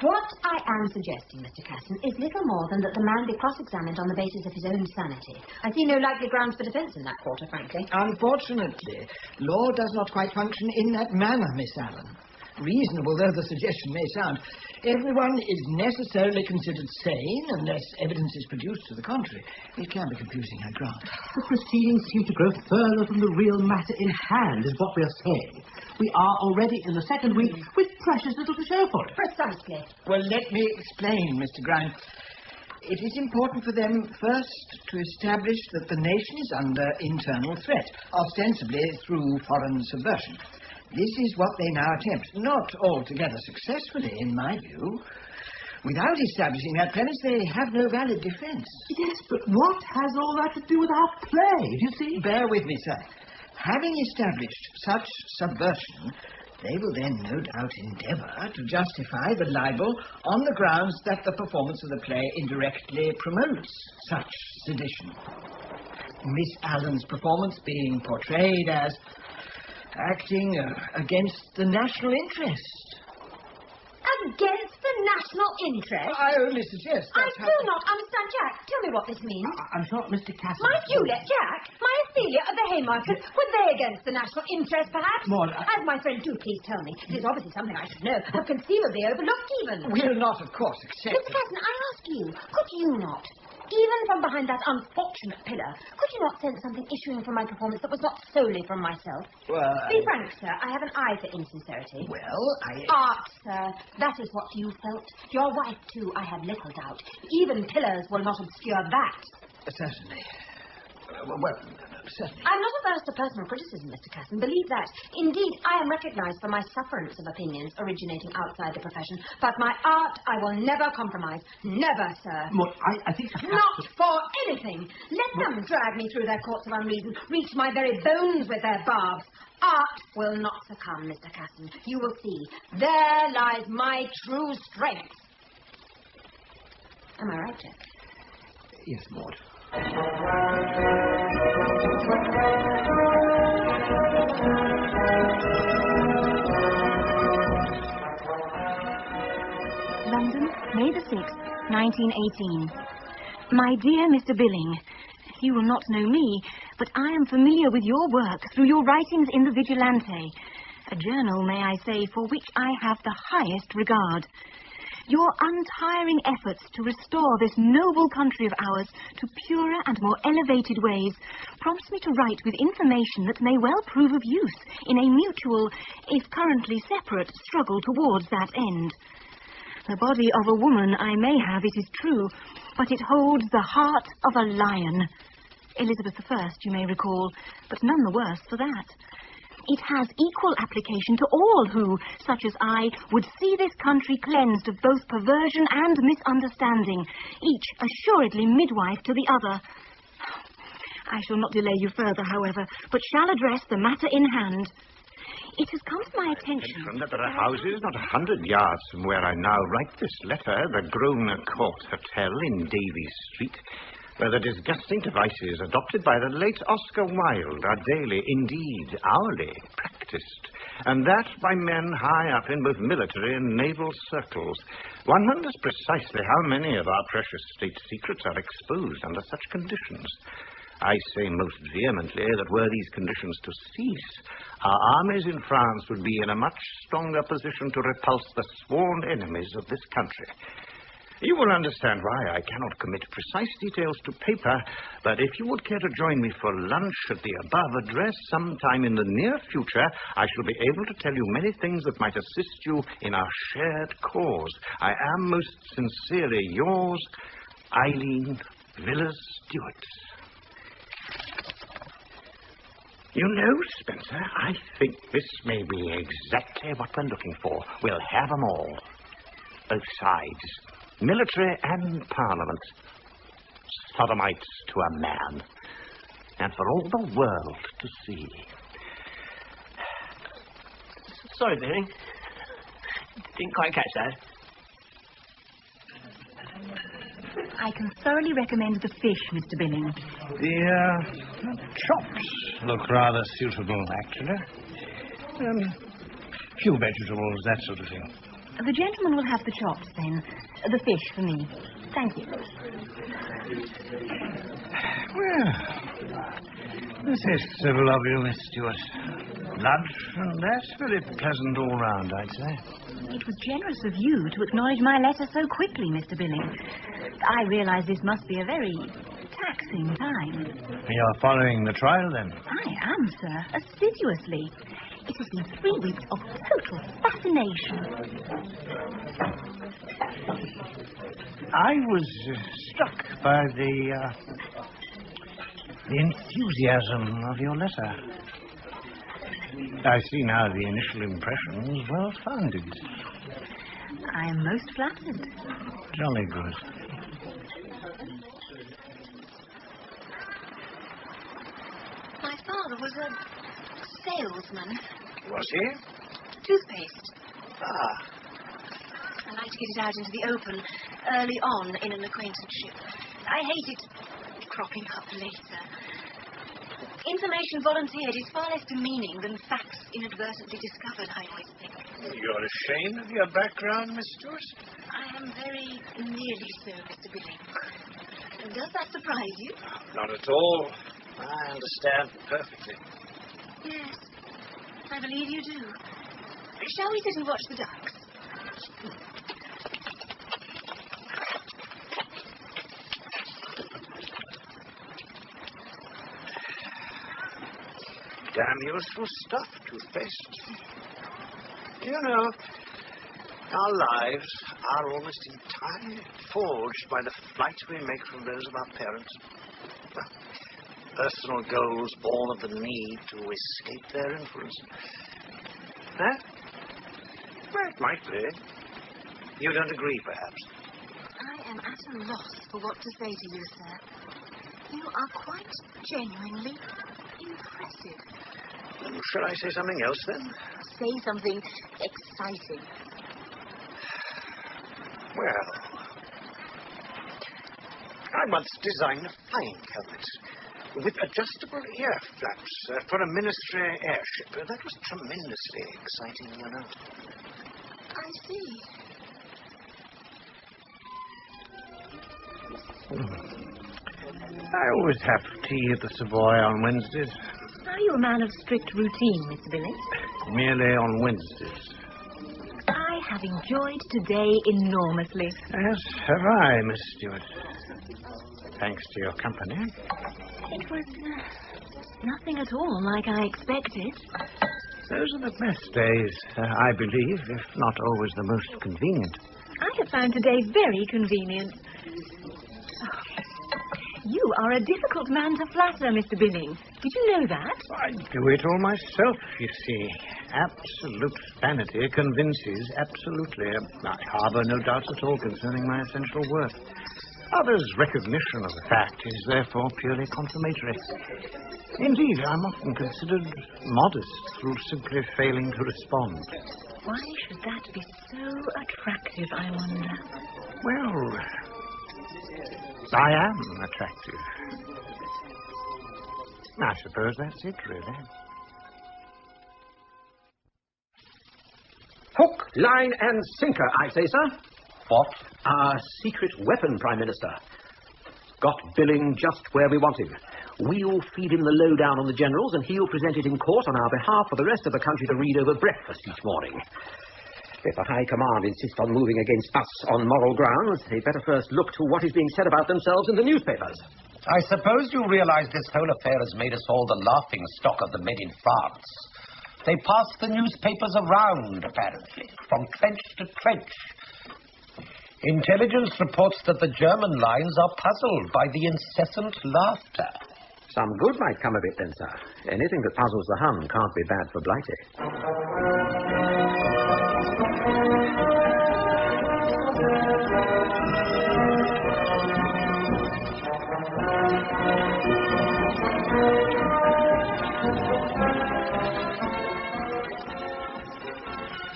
What I am suggesting, Mr. Casson, is little more than that the man be cross-examined on the basis of his own sanity. I see no likely grounds for defence in that quarter, frankly. Unfortunately, law does not quite function in that manner, Miss Allan. Reasonable though the suggestion may sound, everyone is necessarily considered sane unless evidence is produced to the contrary. It can be confusing, I grant. The proceedings seem to grow further from the real matter in hand, is what we are saying. We are already in the second week with precious little to show for it. Precisely. Well, let me explain, Mr. Grime. It is important for them first to establish that the nation is under internal threat, ostensibly through foreign subversion. This is what they now attempt, not altogether successfully, in my view. Without establishing that premise, they have no valid defence. Yes, but what has all that to do with our play, do you see? Bear with me, sir. Having established such subversion, they will then no doubt endeavour to justify the libel on the grounds that the performance of the play indirectly promotes such sedition. Miss Allan's performance being portrayed as acting against the national interest. Against the national interest? I only suggest I do not understand, Jack. Tell me what this means. I'm sure Mr. Casson... My Juliet, Jack, my Celia of the Haymarket, were they against the national interest, perhaps? Maud, As my friend, do please tell me. It is obviously something I should know, have conceivably overlooked even. We'll not, of course, accept Mr. Casson, I ask you, could you not, even from behind that unfortunate pillar, could you not sense something issuing from my performance that was not solely from myself? Well, Be frank, sir. I have an eye for insincerity. Well, Art, sir. That is what you felt. Your wife, too, I have little doubt. Even pillars will not obscure that. Certainly. Certainly. I'm not averse to personal criticism, Mr. Casson. Believe that. Indeed, I am recognised for my sufferance of opinions originating outside the profession. But my art I will never compromise. Never, sir. Maud, I think... Not for anything. Let them drag me through their courts of unreason, reach my very bones with their barbs. Art will not succumb, Mr. Casson. You will see. There lies my true strength. Am I right, Jack? Yes, Maud. London, May the 6th, 1918. My dear Mr. Billing, you will not know me, but I am familiar with your work through your writings in the Vigilante, a journal, may I say, for which I have the highest regard. Your untiring efforts to restore this noble country of ours to purer and more elevated ways prompts me to write with information that may well prove of use in a mutual, if currently separate, struggle towards that end. The body of a woman I may have, it is true, but it holds the heart of a lion. Elizabeth I, you may recall, but none the worse for that. It has equal application to all who, such as I, would see this country cleansed of both perversion and misunderstanding, each assuredly midwife to the other. I shall not delay you further, however, but shall address the matter in hand. It has come to my attention that there are houses not 100 yards from where I now write this letter, the Grosvenor Court Hotel in Davies Street, where the disgusting devices adopted by the late Oscar Wilde are daily, indeed hourly, practiced, and that by men high up in both military and naval circles. One wonders precisely how many of our precious state secrets are exposed under such conditions. I say most vehemently that were these conditions to cease, our armies in France would be in a much stronger position to repulse the sworn enemies of this country. You will understand why I cannot commit precise details to paper, but if you would care to join me for lunch at the above address sometime in the near future, I shall be able to tell you many things that might assist you in our shared cause. I am most sincerely yours, Eileen Villiers-Stewart. You know, Spencer, I think this may be exactly what we're looking for. We'll have them all. Both sides. Military and Parliament. Sodomites to a man. And for all the world to see. Sorry, Billing. Didn't quite catch that. I can thoroughly recommend the fish, Mr. Billing. The chops look rather suitable, actually. Few vegetables, that sort of thing. The gentleman will have the chops, then. The fish for me. Thank you. Well, this is civil of you, Miss Stewart. Lunch and that's very pleasant all round, I'd say. It was generous of you to acknowledge my letter so quickly, Mr. Billing. I realize this must be a very taxing time. You're following the trial, then? I am, sir, assiduously. It has been 3 weeks of total fascination. I was struck by the enthusiasm of your letter. I see now the initial impression was well founded. I am most flattered. Jolly good. My father was a salesman. Was he? Toothpaste. Ah. I like to get it out into the open early on in an acquaintanceship. I hate it cropping up later. Information volunteered is far less demeaning than facts inadvertently discovered, I always think. You're ashamed of your background, Miss Stewart? I am very nearly so, Mr. Billing. Does that surprise you? Not at all. I understand perfectly. Yes, I believe you do. Shall we sit and watch the ducks? Damn useful stuff, toothpaste. You know, our lives are almost entirely forged by the flight we make from those of our parents. Personal goals born of the need to escape their influence. Huh? Well, it might be. You don't agree, perhaps? I am at a loss for what to say to you, sir. You are quite genuinely impressive. Shall I say something else, then? Say something exciting. Well, I once designed a flying helmet with adjustable ear flaps for a ministry airship. That was tremendously exciting, you know. I see. I always have tea at the Savoy on Wednesdays. Are you a man of strict routine, Mr. Billing? Merely on Wednesdays. I have enjoyed today enormously. Yes, have I, Miss Stewart. Thanks to your company. It was nothing at all like I expected. Those are the best days, I believe, if not always the most convenient. I have found today very convenient. Oh, you are a difficult man to flatter, Mr. Billing. Did you know that? I do it all myself, you see. Absolute vanity convinces absolutely. I harbour no doubts at all concerning my essential worth. Others' recognition of the fact is therefore purely confirmatory. Indeed, I'm often considered modest through simply failing to respond. Why should that be so attractive, I wonder? Well, I am attractive. I suppose that's it, really. Hook, line, and sinker, I say, sir. What? Our secret weapon, Prime Minister. Got Billing just where we want him. We'll feed him the lowdown on the generals, and he'll present it in court on our behalf for the rest of the country to read over breakfast each morning. If the High Command insist on moving against us on moral grounds, they'd better first look to what is being said about themselves in the newspapers. I suppose you realize this whole affair has made us all the laughing stock of the men in France. They pass the newspapers around, apparently, from trench to trench. Intelligence reports that the German lines are puzzled by the incessant laughter. Some good might come of it, then, sir. Anything that puzzles the Hun can't be bad for Blighty.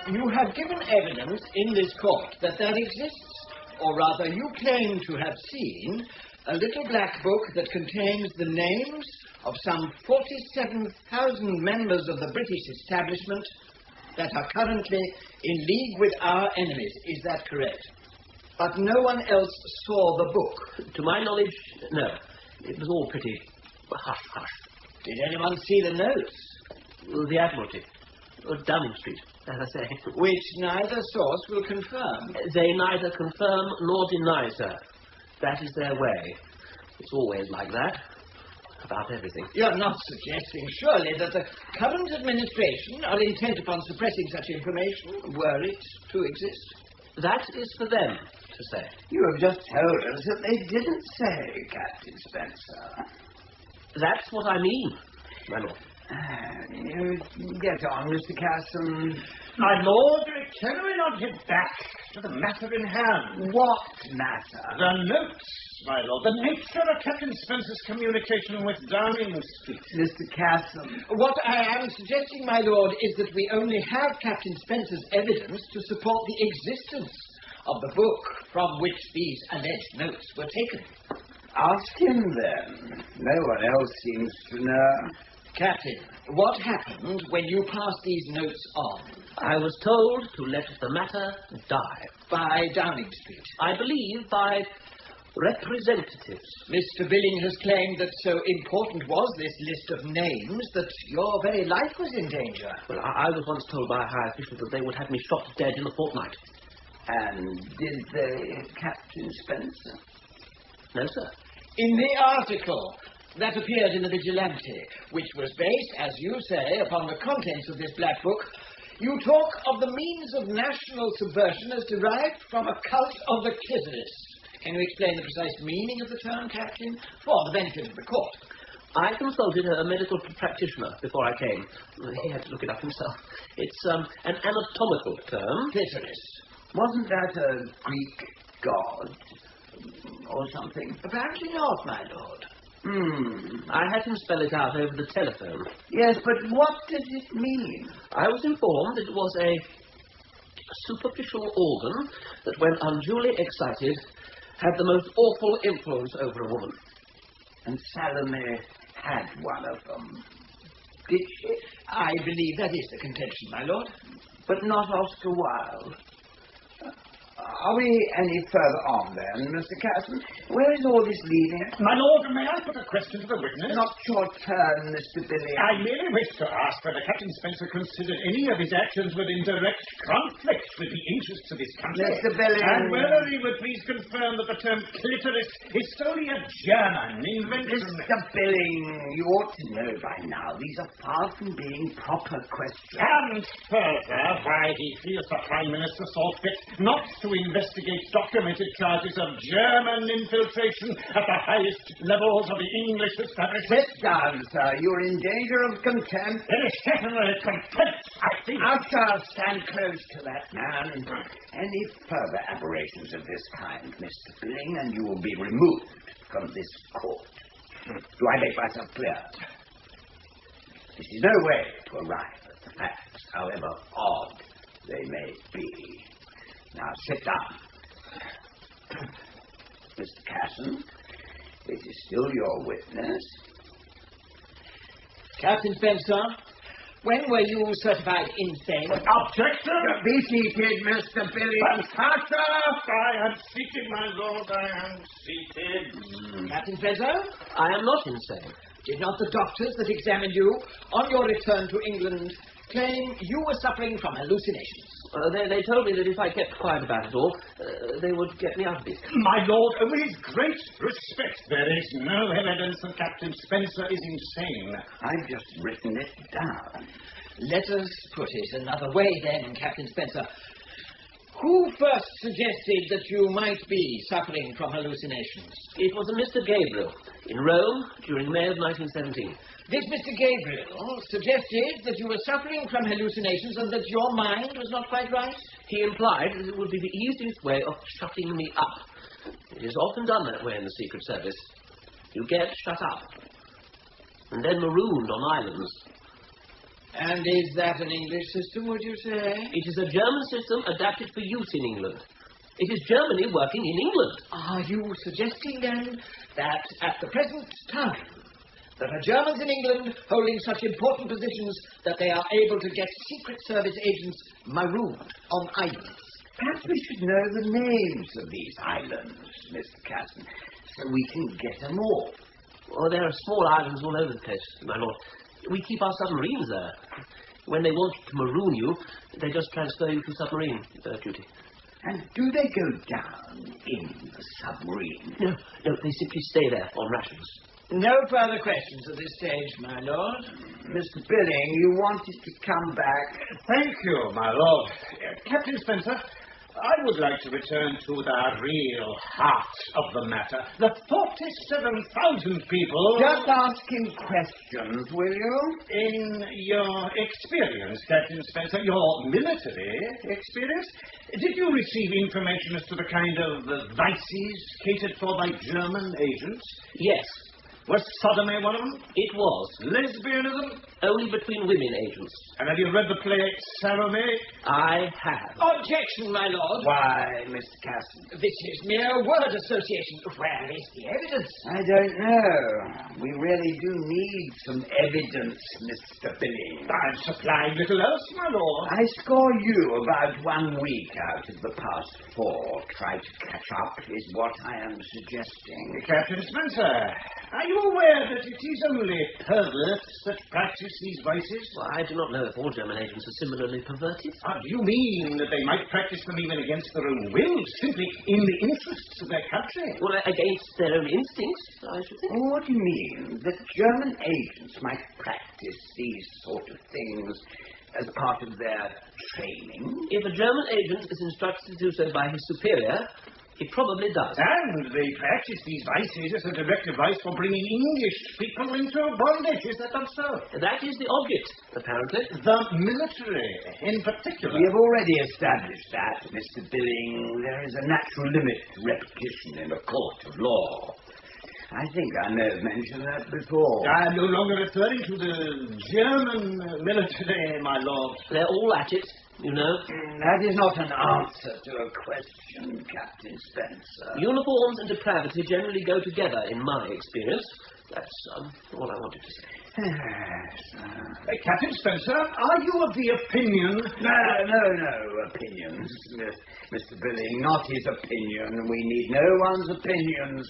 You have given evidence in this court that there exists, or rather you claim to have seen, a little black book that contains the names of some 47,000 members of the British establishment that are currently in league with our enemies. Is that correct? But no one else saw the book. To my knowledge, no. It was all pretty hush-hush. Did anyone see the notes? The Admiralty. Downing Street, as I say. Which neither source will confirm. They neither confirm nor deny, sir. That is their way. It's always like that. About everything. You're not suggesting, surely, that the current administration are intent upon suppressing such information, were it to exist? That is for them to say. You have just told us that they didn't say, Captain Spencer. That's what I mean, my lord. Get on, Mr. Casson. My lord, can we not get back to the matter in hand? What matter? The notes, my lord. The nature of Captain Spencer's communication with Downing Street. Mr. Casson. What I am suggesting, my lord, is that we only have Captain Spencer's evidence to support the existence of the book from which these alleged notes were taken. Ask him, then. No one else seems to know. Captain, what happened when you passed these notes on? I was told to let the matter die. By Downing Street? I believe by representatives. Mr. Billing has claimed that so important was this list of names that your very life was in danger. Well, I was once told by a high official that they would have me shot dead in a fortnight. And did they, Captain Spencer? No, sir. In the article that appeared in the Vigilante, which was based, as you say, upon the contents of this black book, you talk of the means of national subversion as derived from a cult of the clitoris. Can you explain the precise meaning of the term, Captain, for the benefit of the court? I consulted a medical practitioner before I came. He had to look it up himself. It's an anatomical term. Clitoris. Wasn't that a Greek god or something? Apparently not, my lord. I had him spell it out over the telephone. Yes, but what did it mean? I was informed it was a superficial organ that, when unduly excited, had the most awful influence over a woman. And Salome had one of them. Did she? I believe that is the contention, my lord. But not Oscar Wilde. Are we any further on, then, Mr. Casson? Where is all this leading? My lord, may I put a question to the witness? Not your turn, Mr. Billing. I merely wish to ask whether Captain Spencer considered any of his actions were in direct conflict with the interests of his country. Mr. Billing. And whether he would please confirm that the term clitoris is solely a German invention. Mr. Billing, you ought to know by now these are far from being proper questions. And further, why he feels the Prime Minister saw fit not to investigate documented charges of German infiltration at the highest levels of the English establishment. Sit down, sir. You're in danger of contempt. It is certainly contempt, I think. I shall stand close to that man. Any further aberrations of this kind, Mr. Billing, and you will be removed from this court. Do I make myself clear? This is no way to arrive at the facts, however odd they may be. Now sit down. Mr. Casson, it is still your witness. Captain Spencer, when were you certified insane? Objection! Be seated, Mr. Billing. I am seated, my lord, I am seated. Captain Spencer? I am not insane. Did not the doctors that examined you on your return to England claim you were suffering from hallucinations? They told me that if I kept quiet about it all, they would get me out of it. My lord, with great respect, there is no evidence that Captain Spencer is insane. I've just written it down. Let us put it another way then, Captain Spencer. Who first suggested that you might be suffering from hallucinations? It was a Mr. Gabriel in Rome during May of 1917. This Mr. Gabriel suggested that you were suffering from hallucinations and that your mind was not quite right? He implied that it would be the easiest way of shutting me up. It is often done that way in the Secret Service. You get shut up and then marooned on islands. And is that an English system, would you say? It is a German system adapted for use in England. It is Germany working in England. Are you suggesting, then, that at the present time there are Germans in England holding such important positions that they are able to get Secret Service agents marooned on islands? Perhaps we should know the names of these islands, Mr. Casson, so we can get them all. Oh, there are small islands all over the place, my lord. We keep our submarines there. When they want to maroon you, they just transfer you to submarine duty. And do they go down in the submarine? No, they simply stay there on rations. No further questions at this stage, my lord. Mr. Billing, you wanted to come back. Thank you, my lord. Captain Spencer, I would like to return to the real heart of the matter. The 47,000 people... Just asking questions, will you? In your experience, Captain Spencer, your military experience, did you receive information as to the kind of vices catered for by German agents? Yes. Was sodomy one of them? It was. Lesbianism? Only between women agents. And have you read the play Salome? I have. Objection, my lord. Why, Mr. Casson? This is mere word association. Where is the evidence? I don't know. We really do need some evidence, Mr. Billing. I'm supplying little else, my lord. I score you about 1 week out of the past 4. Try to catch up is what I am suggesting. Captain Spencer, are you aware that it is only perverts that practice these vices? Well, I do not know if all German agents are similarly perverted. Do you mean that they might practice them even against their own will, simply in the interests of their country? Well, against their own instincts, I should think. What do you mean? That German agents might practice these sort of things as part of their training? If a German agent is instructed to do so by his superior, he probably does. And they practice these vices as a direct device for bringing English people into bondage. Is that not so? That is the object, apparently. The military, in particular. We have already established that, Mr. Billing. There is a natural limit to repetition in a court of law. I think I may have mentioned that before. I am no longer referring to the German military, my lord. They're all at it, you know. That is not an answer to a question, Captain Spencer. Uniforms and depravity generally go together, in my experience. That's all I wanted to say. Captain Spencer, are you of the opinion... No opinions, Mr. Billing, not his opinion. We need no one's opinions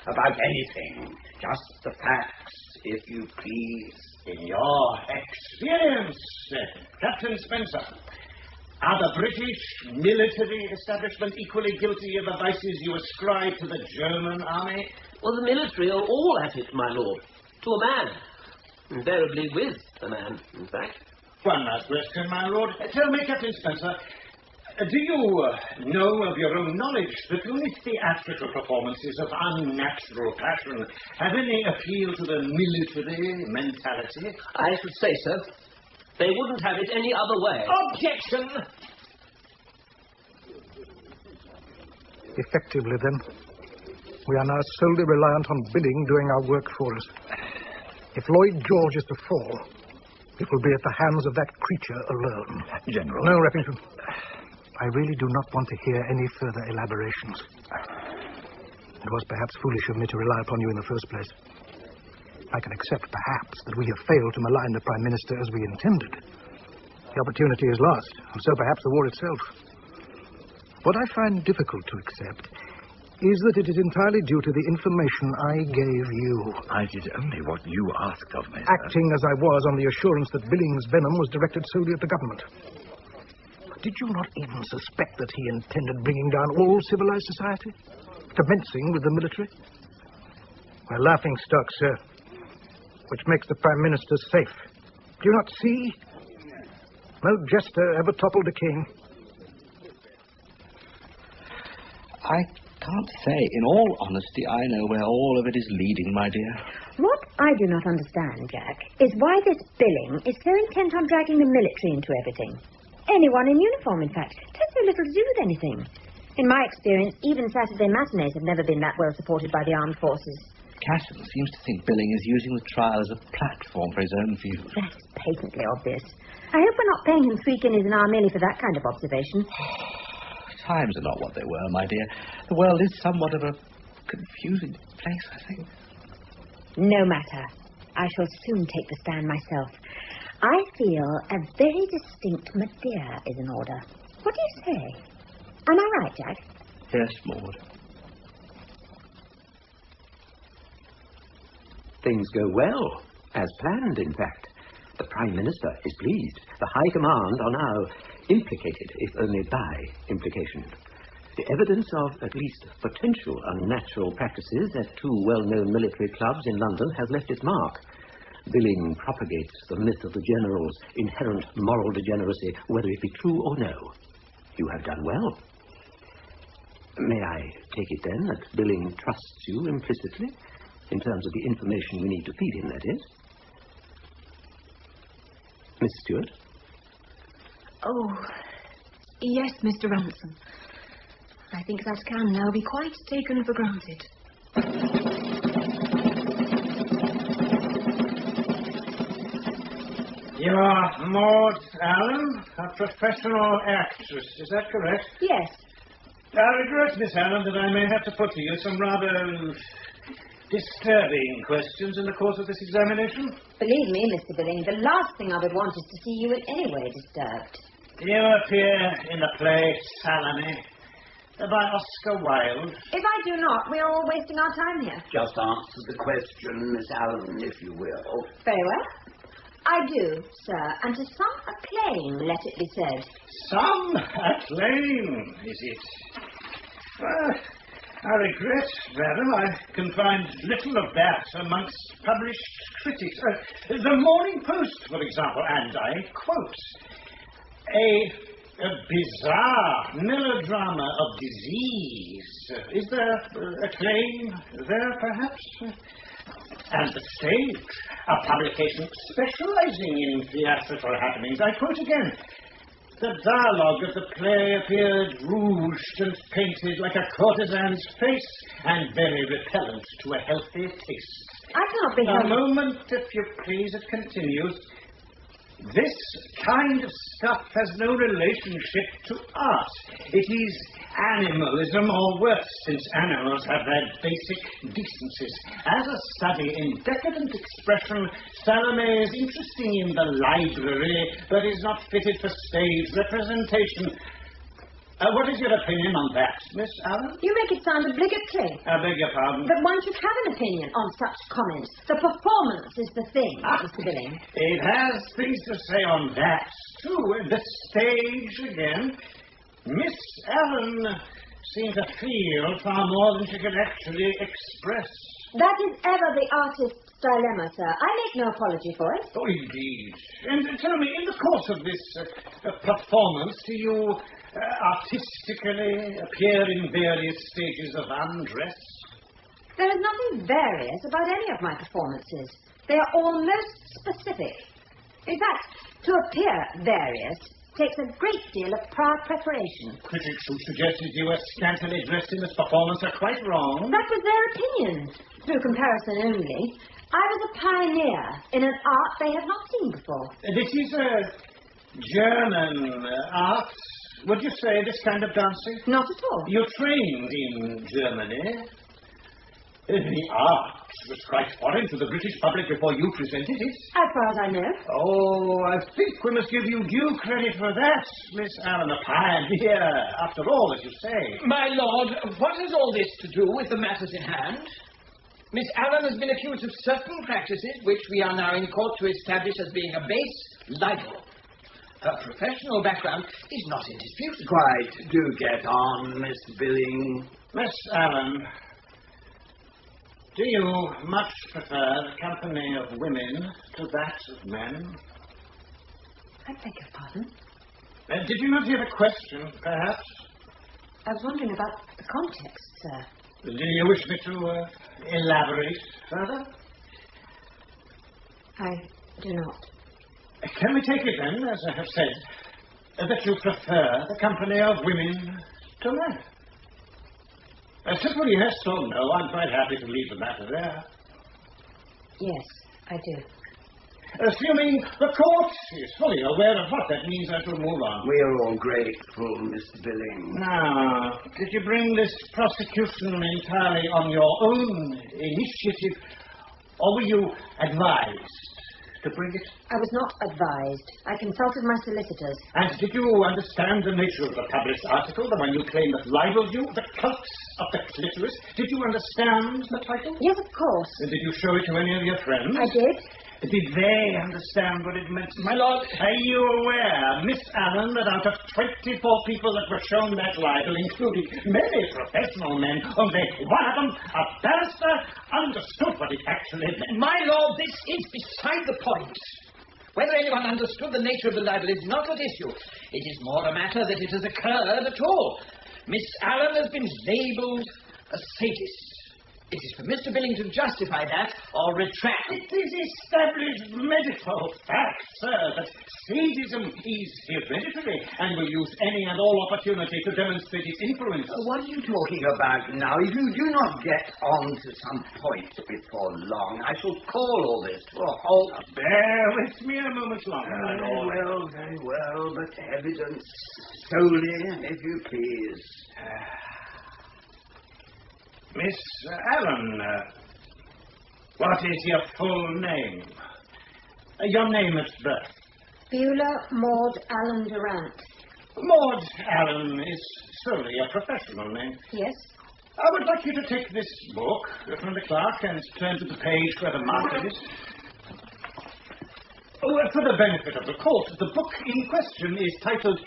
about anything. Just the facts, if you please. In your experience, Captain Spencer, are the British military establishment equally guilty of the vices you ascribe to the German army? Well, the military are all at it, my lord. To a man. Invariably with a man, in fact. One last question, my lord. Tell me, Captain Spencer, do you know of your own knowledge that only theatrical performances of unnatural passion have any appeal to the military mentality? I should say so. They wouldn't have it any other way. Objection! Effectively, then, we are now solely reliant on Billing doing our work for us. If Lloyd George is to fall, it will be at the hands of that creature alone. General. No, Repington. I really do not want to hear any further elaborations. It was perhaps foolish of me to rely upon you in the first place. I can accept, perhaps, that we have failed to malign the Prime Minister as we intended. The opportunity is lost, and so perhaps the war itself. What I find difficult to accept is that it is entirely due to the information I gave you. I did only what you asked of me, sir. Acting as I was on the assurance that Billing's venom was directed solely at the government. Did you not even suspect that he intended bringing down all civilized society? Commencing with the military? We're laughing stock, sir. Which makes the Prime Minister safe. Do you not see? No jester ever toppled a king. I can't say. In all honesty, I know where all of it is leading, my dear. What I do not understand, Jack, is why this Billing is so intent on dragging the military into everything. Anyone in uniform, in fact. It has so little to do with anything. In my experience, even Saturday matinees have never been that well supported by the armed forces. Casson seems to think Billing is using the trial as a platform for his own views. That is patently obvious. I hope we're not paying him 3 guineas an hour merely for that kind of observation. Times are not what they were, my dear. The world is somewhat of a confusing place, I think. No matter. I shall soon take the stand myself. I feel a very distinct Madeira is in order. What do you say? Am I right, Jack? Yes, Maud. Things go well, as planned, in fact. The Prime Minister is pleased. The High Command are now implicated, if only by implication. The evidence of at least potential unnatural practices at 2 well-known military clubs in London has left its mark. Billing propagates the myth of the general's inherent moral degeneracy, whether it be true or no. You have done well. May I take it, then, that Billing trusts you implicitly, in terms of the information we need to feed him, that is? Miss Stewart? Oh, yes, Mr. Ransome. I think that can now be quite taken for granted. You are Maud Allan, a professional actress. Is that correct? Yes. I regret, Miss Allan, that I may have to put to you some rather disturbing questions in the course of this examination. Believe me, Mr. Billing, the last thing I would want is to see you in any way disturbed. You appear in the play Salome by Oscar Wilde. If I do not, we are all wasting our time here. Just answer the question, Miss Allan, if you will. Very well. I do, sir, and to some acclaim, let it be said. Some acclaim, is it? I regret, madam, I can find little of that amongst published critics. The Morning Post, for example, and I quote, a bizarre melodrama of disease. Is there acclaim there, perhaps? And the stage, a publication specializing in theatrical happenings. I quote again. The dialogue of the play appeared rouged and painted like a courtesan's face, and very repellent to a healthy taste. I cannot be A moment, if you please, it continues. This kind of stuff has no relationship to art. It is animalism or worse, since animals have their basic decencies. As a study in decadent expression, Salome is interesting in the library, but is not fitted for stage representation. What is your opinion on that, Miss Allan? You make it sound obligatory. I beg your pardon? But one should have an opinion on such comments. The performance is the thing, Mr. Billing. It has things to say on that, too. The stage, again. Miss Allan seemed to feel far more than she could actually express. That is ever the artist's dilemma, sir. I make no apology for it. Oh, indeed. And tell me, in the course of this performance, do you artistically appear in various stages of undress? There is nothing various about any of my performances. They are all most specific. In fact, to appear various takes a great deal of prior preparation. Critics who suggested you were scantily dressed in this performance are quite wrong. That was their opinion, through comparison only. I was a pioneer in an art they had not seen before. This is a German art. Would you say this kind of dancing? Not at all. You trained in Germany. The art was quite foreign to the British public before you presented it. As far as I know. Oh, I think we must give you due credit for that, Miss Allan, a pioneer, after all, as you say. My lord, what has all this to do with the matters in hand? Miss Allan has been accused of certain practices which we are now in court to establish as being a base libel. Her professional background is not in dispute. Quite. Do get on, Mr. Billing. Miss Allan, do you much prefer the company of women to that of men? I beg your pardon? Did you not hear the question, perhaps? I was wondering about the context, sir. Do you wish me to elaborate further? I do not. Can we take it then, as I have said, that you prefer the company of women to men? Simply yes or no, I'm quite happy to leave the matter there. Yes, I do. Assuming the court is fully aware of what that means, I shall move on. We are all grateful, Mr. Billing. Now, did you bring this prosecution entirely on your own initiative, or were you advised to bring it? I was not advised. I consulted my solicitors. And did you understand the nature of the published article, the one you claim that libeled you, the cults of the clitoris? Did you understand the title? Yes, of course. And did you show it to any of your friends? I did. Did they understand what it meant? My lord... Are you aware, Miss Allan, that out of 24 people that were shown that libel, including many professional men, only one of them, a barrister, understood what it actually meant? My lord, this is beside the point. Whether anyone understood the nature of the libel is not at issue. It is more a matter that it has occurred at all. Miss Allan has been labelled a sadist. It is for Mr. Billing to justify that or retract. It is established medical fact, sir, that sadism is hereditary and will use any and all opportunity to demonstrate its influence. What are you talking about now? If you do not get on to some point before long, I shall call all this to a halt. Bear with me a moment longer. Very well, but evidence solely, if you please. Miss Allan, what is your full name? Your name at birth? Beulah Maud Allan Durant. Maud Allan is solely a professional name. Yes. I would like you to take this book from the clerk and turn to the page where the marker is. For the benefit of the court, the book in question is titled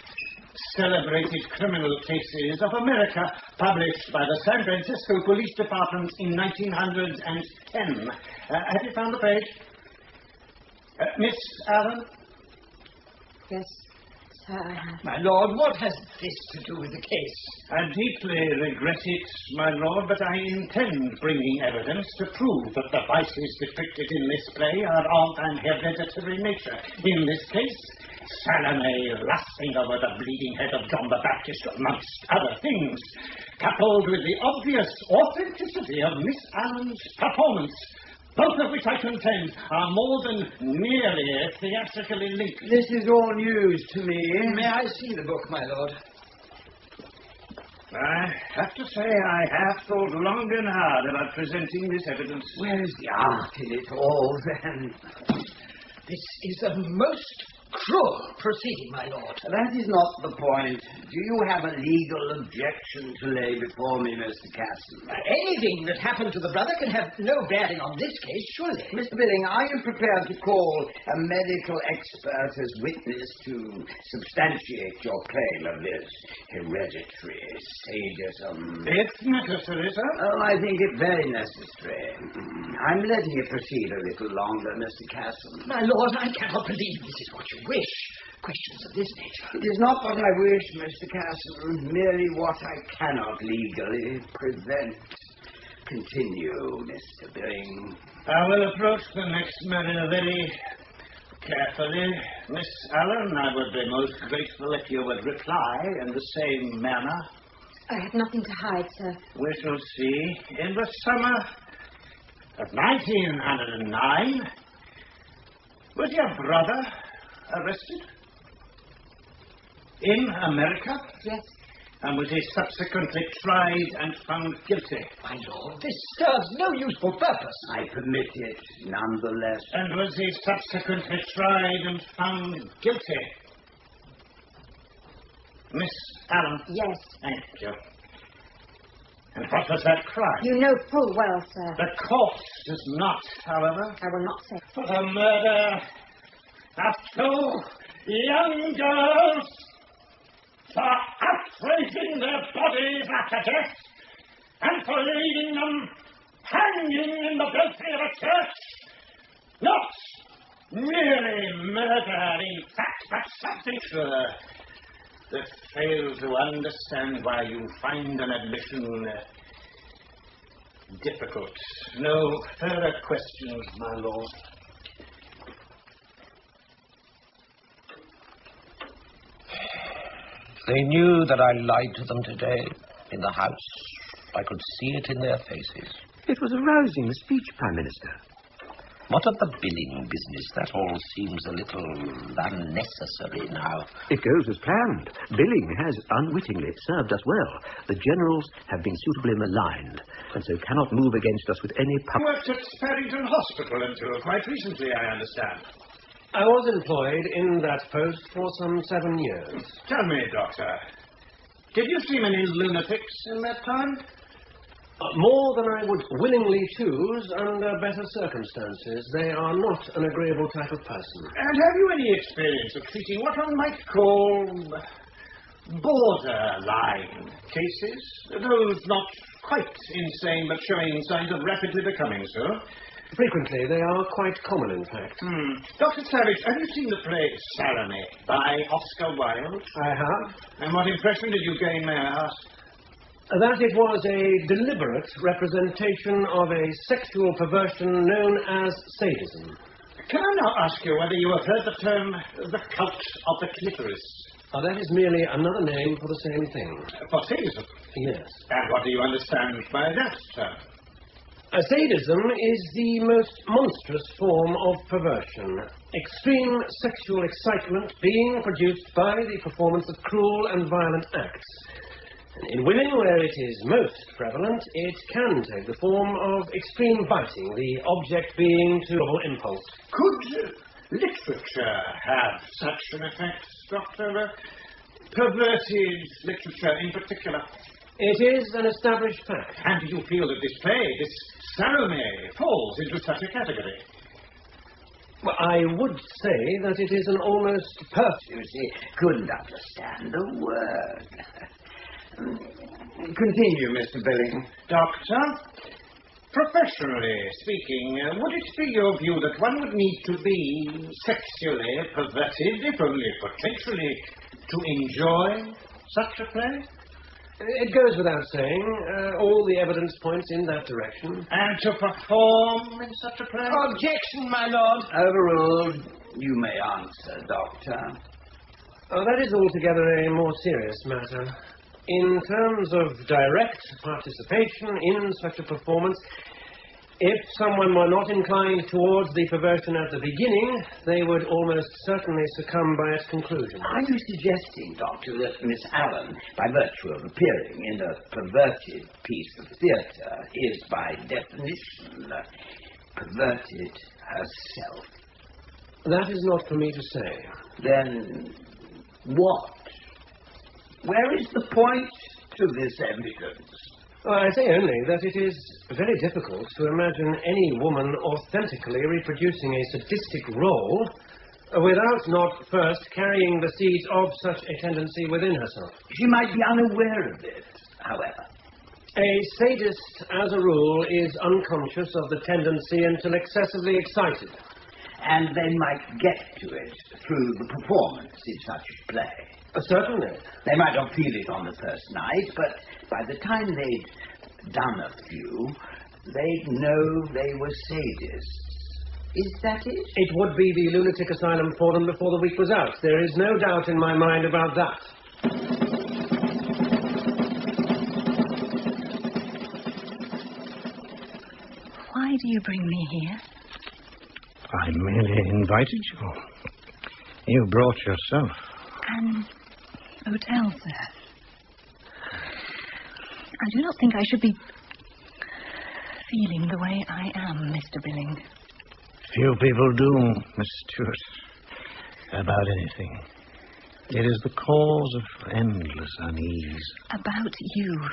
Celebrated Criminal Cases of America, published by the San Francisco Police Department in 1910. Have you found the page? Miss Allan? Yes, sir, I have. My lord, what has this to do with the case? I deeply regret it, my lord, but I intend bringing evidence to prove that the vices depicted in this play are of an hereditary nature. In this case, Salome lusting over the bleeding head of John the Baptist, amongst other things, coupled with the obvious authenticity of Miss Allan's performance, both of which I contend are more than merely theatrically linked. This is all news to me. May I see the book, my lord? I have to say I have thought long and hard about presenting this evidence. Where is the art in it all, then? This is a most cruel proceeding, my lord. That is not the point. Do you have a legal objection to lay before me, Mr. Casson? Anything that happened to the brother can have no bearing on this case, surely. Mr. Billing, are you prepared to call a medical expert as witness to substantiate your claim of this hereditary sadism? It's necessary, sir. Oh, I think it very necessary. I'm letting it proceed a little longer, Mr. Casson. My lord, I cannot believe this is what you wish. Questions of this nature. It is not what I wish, Mr. Casson, merely what I cannot legally prevent. Continue, Mr. Billing. I will approach the next matter very carefully. Miss Allan, I would be most grateful if you would reply in the same manner. I have nothing to hide, sir. We shall see. In the summer of 1909, was your brother arrested? In America? Yes. And was he subsequently tried and found guilty? My lord, this serves no useful purpose. I permit it, nonetheless. And was he subsequently tried and found guilty? Miss Allan? Yes. Thank you. And what was that crime? You know full well, sir. The court does not, however. I will not say. For the murder of two young girls, for outraging their bodies after death, and for leaving them hanging in the belfry of a church. Not merely murder, in fact, but something sure that fails to understand why you find an admission difficult. No further questions, my lord. They knew that I lied to them today in the House. I could see it in their faces. It was a rousing speech, Prime Minister. What of the billing business? That all seems a little unnecessary now. It goes as planned. Billing has unwittingly served us well. The generals have been suitably maligned, and so cannot move against us with any You worked at Paddington Hospital until quite recently, I understand. I was employed in that post for some 7 years. Tell me, Doctor, did you see many lunatics in that time? More than I would willingly choose under better circumstances. They are not an agreeable type of person. And have you any experience of treating what one might call borderline cases? Those not quite insane but showing signs of rapidly becoming so? Frequently. They are quite common, in fact. Dr. Savage, have you seen the play Salome by Oscar Wilde? I have. And what impression did you gain, may I ask? That it was a deliberate representation of a sexual perversion known as sadism. Can I now ask you whether you have heard the term the cult of the clitoris? That is merely another name for the same thing. For sadism? Yes. And what do you understand by that term? Sadism is the most monstrous form of perversion. Extreme sexual excitement being produced by the performance of cruel and violent acts. In women, where it is most prevalent, it can take the form of extreme biting, the object being to impulse. Could literature have such an effect, Doctor? Perverted literature in particular? It is an established fact. And do you feel that this play, this Salome, falls into such a category? Well, I would say that it is an almost perfect... You see, couldn't understand a word. Continue, Mr. Billing. Doctor, professionally speaking, would it be your view that one would need to be sexually perverted, if only potentially, to enjoy such a play? It goes without saying. All the evidence points in that direction. And to perform in such a play? Objection, my lord. Overruled. You may answer, Doctor. That is altogether a more serious matter. In terms of direct participation in such a performance, If someone were not inclined towards the perversion at the beginning, they would almost certainly succumb by its conclusion. Are you suggesting, Doctor, that Miss Allan, by virtue of appearing in a perverted piece of theatre, is by definition perverted herself? That is not for me to say. Then what? Where is the point to this evidence? Well, I say only that it is very difficult to imagine any woman authentically reproducing a sadistic role without not first carrying the seeds of such a tendency within herself. She might be unaware of it, however. A sadist, as a rule, is unconscious of the tendency until excessively excited. And they might get to it through the performance in such a play. Certainly. They might not feel it on the first night, but by the time they'd done a few, they'd know they were sadists. Is that it? It would be the lunatic asylum for them before the week was out. There is no doubt in my mind about that. Why do you bring me here? I merely invited you. You brought yourself. An hotel, sir. I do not think I should be feeling the way I am, Mr. Billing. Few people do, Miss Stewart, about anything. It is the cause of endless unease. About you.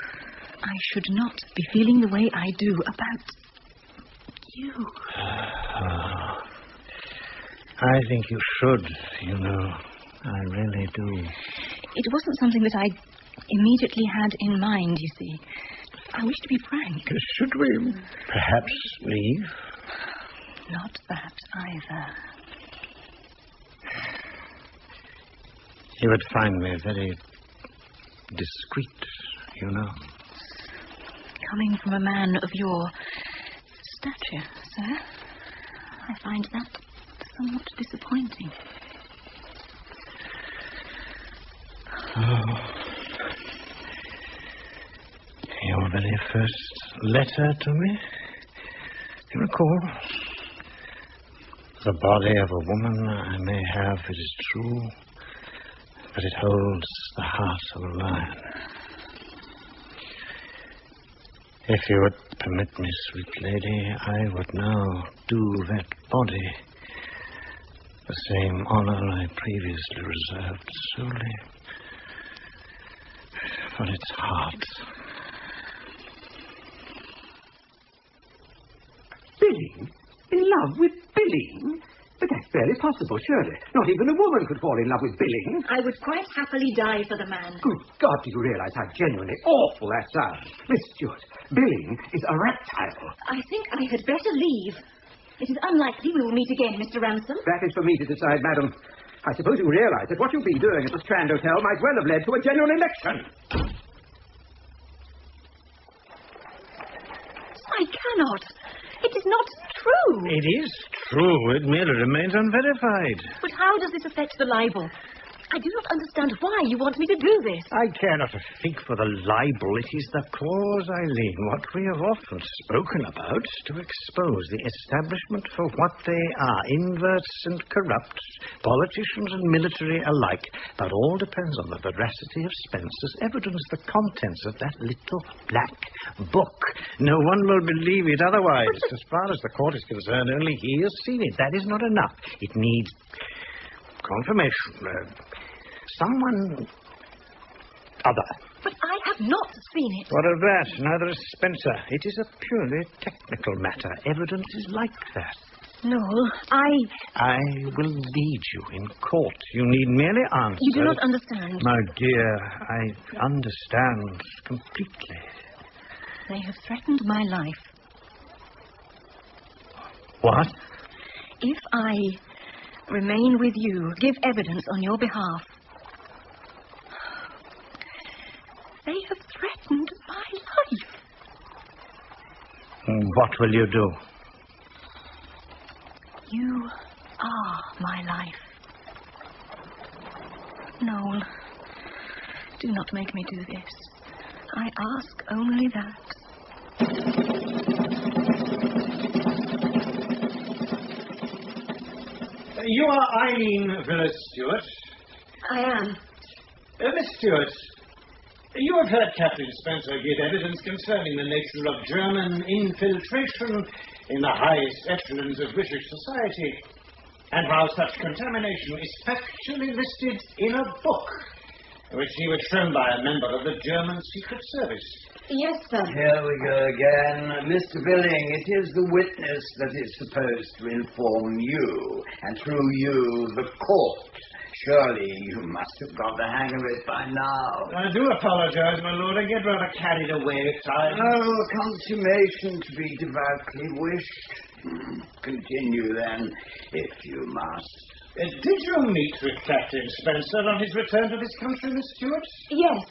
I should not be feeling the way I do about you. I think you should, you know. I really do. It wasn't something that I immediately had in mind, you see. I wish to be frank. Should we perhaps leave? Not that either. You would find me very discreet, you know. Coming from a man of your stature, sir, I find that somewhat disappointing. Oh. Your very first letter to me, you recall? The body of a woman I may have, it is true, but it holds the heart of a lion. If you would permit me, sweet lady, I would now do that body the same honor I previously reserved solely for its heart. Billing? In love with Billing? But that's barely possible, surely. Not even a woman could fall in love with Billing. I would quite happily die for the man. Good God, do you realize how genuinely awful that sounds? Miss Stewart, Billing is a reptile. I think I had better leave. It is unlikely we will meet again, Mr. Ransome. That is for me to decide, madam. I suppose you realize that what you've been doing at the Strand Hotel might well have led to a general election. I cannot. It is not true. It is true. It merely remains unverified. But how does this affect the libel? I do not understand why you want me to do this. I care not a fig for the libel. It is the cause, Eileen, what we have often spoken about, to expose the establishment for what they are, inverts and corrupt, politicians and military alike. But all depends on the veracity of Spencer's evidence, the contents of that little black book. No one will believe it otherwise. As far as the court is concerned, only he has seen it. That is not enough. It needs confirmation. Someone other. But I have not seen it. What of that? Neither has Spencer. It is a purely technical matter. Evidence is like that. Noel, I will lead you in court. You need merely answer. You do not understand. My dear, I understand completely. They have threatened my life. What? If I remain with you, give evidence on your behalf, they have threatened my life. What will you do? You are my life. Noel, do not make me do this. I ask only that. You are Eileen Phillips Stewart. I am. Miss Stewart, you have heard Captain Spencer give evidence concerning the nature of German infiltration in the highest echelons of British society, and how such contamination is factually listed in a book, which he was shown by a member of the German Secret Service. Yes, sir. Here we go again. Mr. Billing, it is the witness that is supposed to inform you, and through you, the court. Surely you must have got the hang of it by now. I do apologize, my lord. I get rather carried away at times. Oh, consummation to be devoutly wished. Continue, then, if you must. Did you meet with Captain Spencer on his return to this country, Miss Stewart? Yes.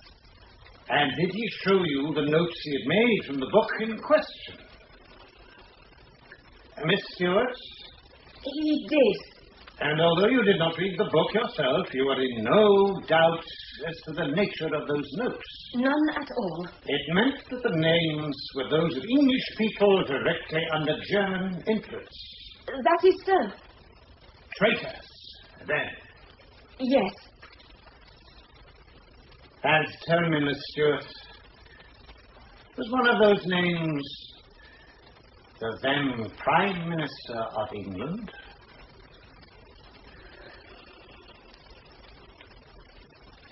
And did he show you the notes he had made from the book in question? Miss Stewart? He did. And although you did not read the book yourself, you were in no doubt as to the nature of those notes. None at all. It meant that the names were those of English people directly under German influence. That is so. Traitors, then. Yes. And tell me, Miss Stewart, was one of those names the then Prime Minister of England?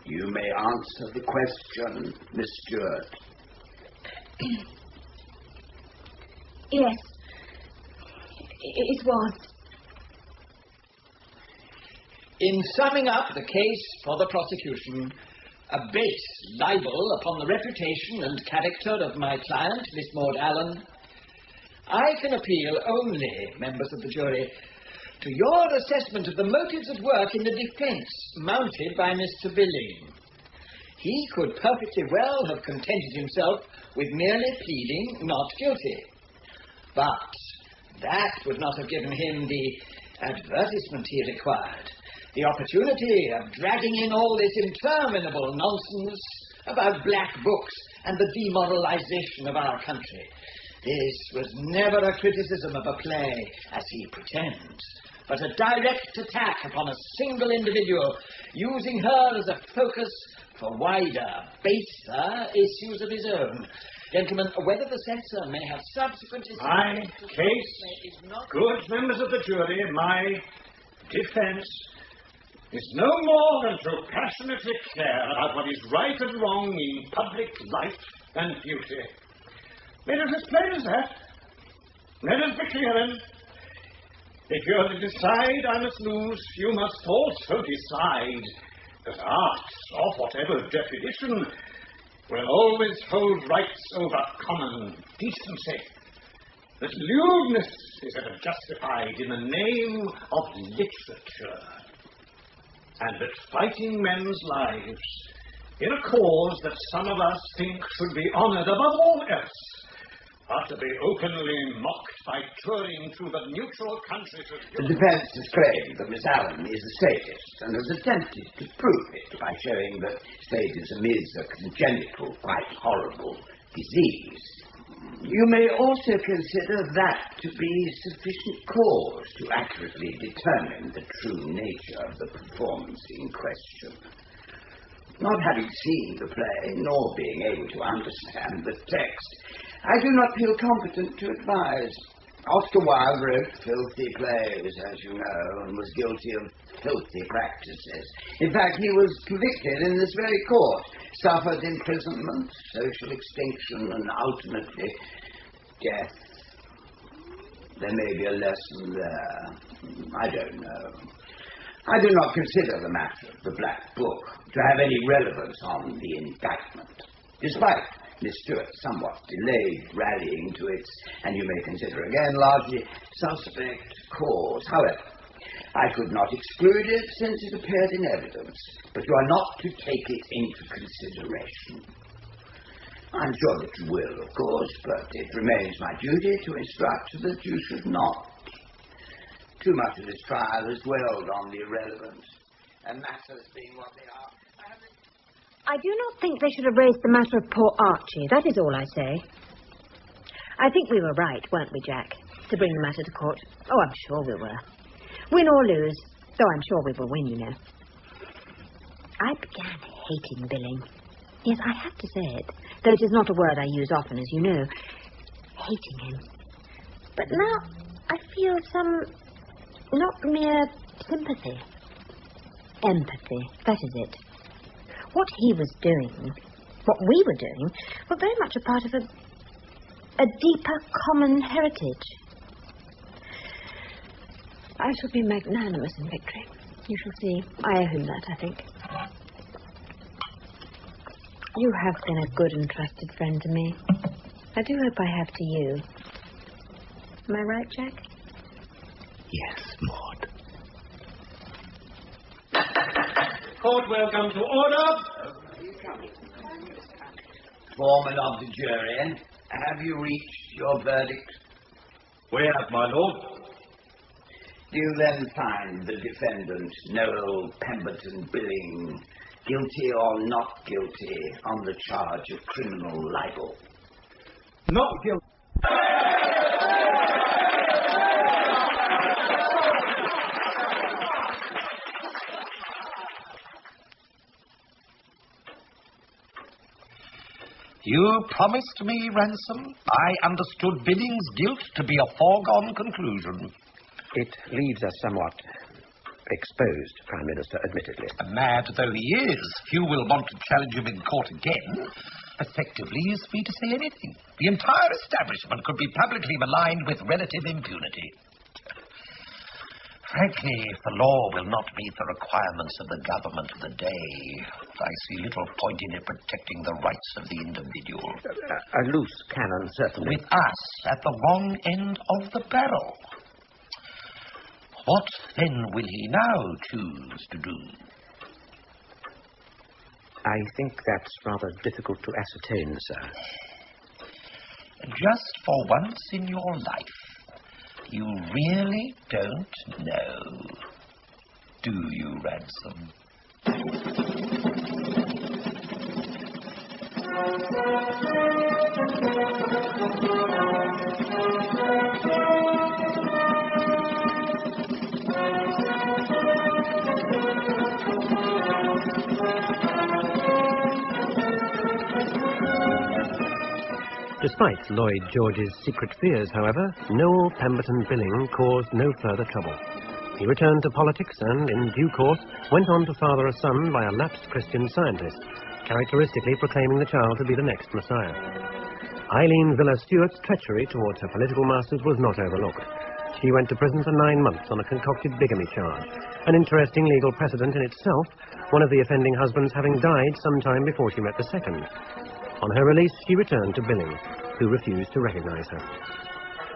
You may answer the question, Miss Stewart. Yes. It was. In summing up the case for the prosecution, a base libel upon the reputation and character of my client, Miss Maud Allan, I can appeal only, members of the jury, to your assessment of the motives at work in the defence mounted by Mr. Billing. He could perfectly well have contented himself with merely pleading not guilty. But that would not have given him the advertisement he required, the opportunity of dragging in all this interminable nonsense about black books and the demoralization of our country. This was never a criticism of a play, as he pretends, but a direct attack upon a single individual, using her as a focus for wider, baser issues of his own. Gentlemen, whether the censor may have subsequently... My case, good members of the jury, my defence is no more than to passionately care about what is right and wrong in public life and duty. It is as plain as that. Let us be clear, then. If you are to decide I must lose, you must also decide that art, of whatever definition, will always hold rights over common decency. That lewdness is ever justified in the name of literature. And that fighting men's lives in a cause that some of us think should be honoured above all else are to be openly mocked by touring through the neutral countries of Europe. The defence has claimed that Miss Allan is a sadist and has attempted to prove it by showing that sadism is a congenital, quite horrible disease. You may also consider that to be sufficient cause to accurately determine the true nature of the performance in question. Not having seen the play, nor being able to understand the text, I do not feel competent to advise. Oscar Wilde wrote filthy plays, as you know, and was guilty of filthy practices. In fact, he was convicted in this very court, suffered imprisonment, social extinction, and ultimately death. There may be a lesson there. I don't know. I do not consider the matter of the Black Book to have any relevance on the indictment, despite Miss Stewart's somewhat delayed rallying to its, and you may consider again, largely suspect cause. However, I could not exclude it since it appeared in evidence, but you are not to take it into consideration. I'm sure that you will, of course, but it remains my duty to instruct that you should not. Too much of this trial has dwelled on the irrelevant, and matters being what they are. I do not think they should have raised the matter of poor Archie. That is all I say. I think we were right, weren't we, Jack, to bring the matter to court? Oh, I'm sure we were. Win or lose, though I'm sure we will win, you know. I began hating Billing. Yes, I have to say it, though it is not a word I use often, as you know. Hating him. But now I feel some, not mere sympathy. Empathy, that is it. What he was doing, what we were doing, were very much a part of a deeper common heritage. I shall be magnanimous in victory. You shall see. I owe him that, I think. You have been a good and trusted friend to me. I do hope I have to you. Am I right, Jack? Yes, Maud. Court will come to order. Foreman of the jury, have you reached your verdict? We have, my lord. Do you then find the defendant, Noel Pemberton Billing, guilty or not guilty on the charge of criminal libel? Not guilty. You promised me, Ransome. I understood Billing's guilt to be a foregone conclusion. It leaves us somewhat exposed, Prime Minister, admittedly. Mad though he is, few will want to challenge him in court again. Effectively, he is free to say anything. The entire establishment could be publicly maligned with relative impunity. Frankly, if the law will not meet the requirements of the government of the day, I see little point in it protecting the rights of the individual. A loose cannon, certainly. With us at the wrong end of the barrel. What, then, will he now choose to do? I think that's rather difficult to ascertain, sir. Just for once in your life, you really don't know, do you, Ransome? Despite Lloyd George's secret fears, however, Noel Pemberton Billing caused no further trouble. He returned to politics and, in due course, went on to father a son by a lapsed Christian Scientist, characteristically proclaiming the child to be the next Messiah. Eileen Villa-Stewart's treachery towards her political masters was not overlooked. She went to prison for 9 months on a concocted bigamy charge, an interesting legal precedent in itself, one of the offending husbands having died some time before she met the second. On her release, she returned to Billing, who refused to recognize her.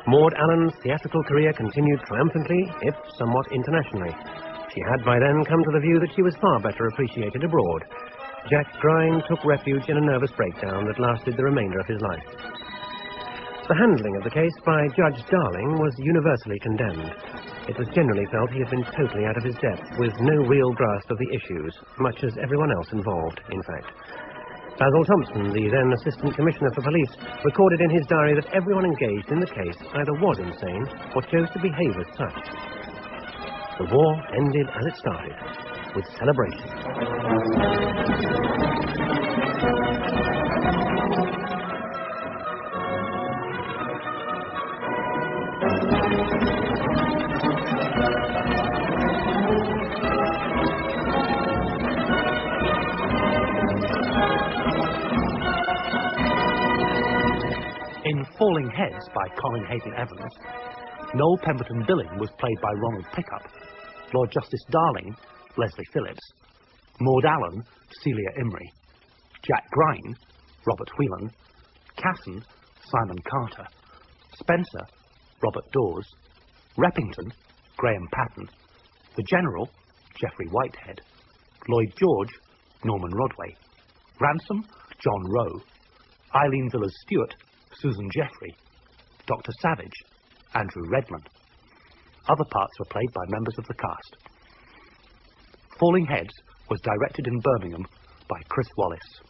Maud Allan's theatrical career continued triumphantly, if somewhat internationally. She had by then come to the view that she was far better appreciated abroad. Jack Grind took refuge in a nervous breakdown that lasted the remainder of his life. The handling of the case by Judge Darling was universally condemned. It was generally felt he had been totally out of his depth, with no real grasp of the issues, much as everyone else involved, in fact. Basil Thompson, the then Assistant Commissioner for Police, recorded in his diary that everyone engaged in the case either was insane or chose to behave as such. The war ended as it started, with celebration. In Falling Heads by Colin, Hayden, Evans, Noel Pemberton Billing was played by Ronald Pickup, Lord Justice Darling, Leslie Phillips, Maud Allan, Celia Imrie, Jack Grind, Robert Whelan, Casson, Simon Carter, Spencer, Robert Daws, Repington, Graham Padden, the General, Geoffrey Whitehead, Lloyd George, Norman Rodway, Ransome, John Rowe, Eileen Villa-Stewart, Susan Geoffrey, Dr. Savage, Andrew Redman. Other parts were played by members of the cast. Falling Heads was directed in Birmingham by Chris Wallis.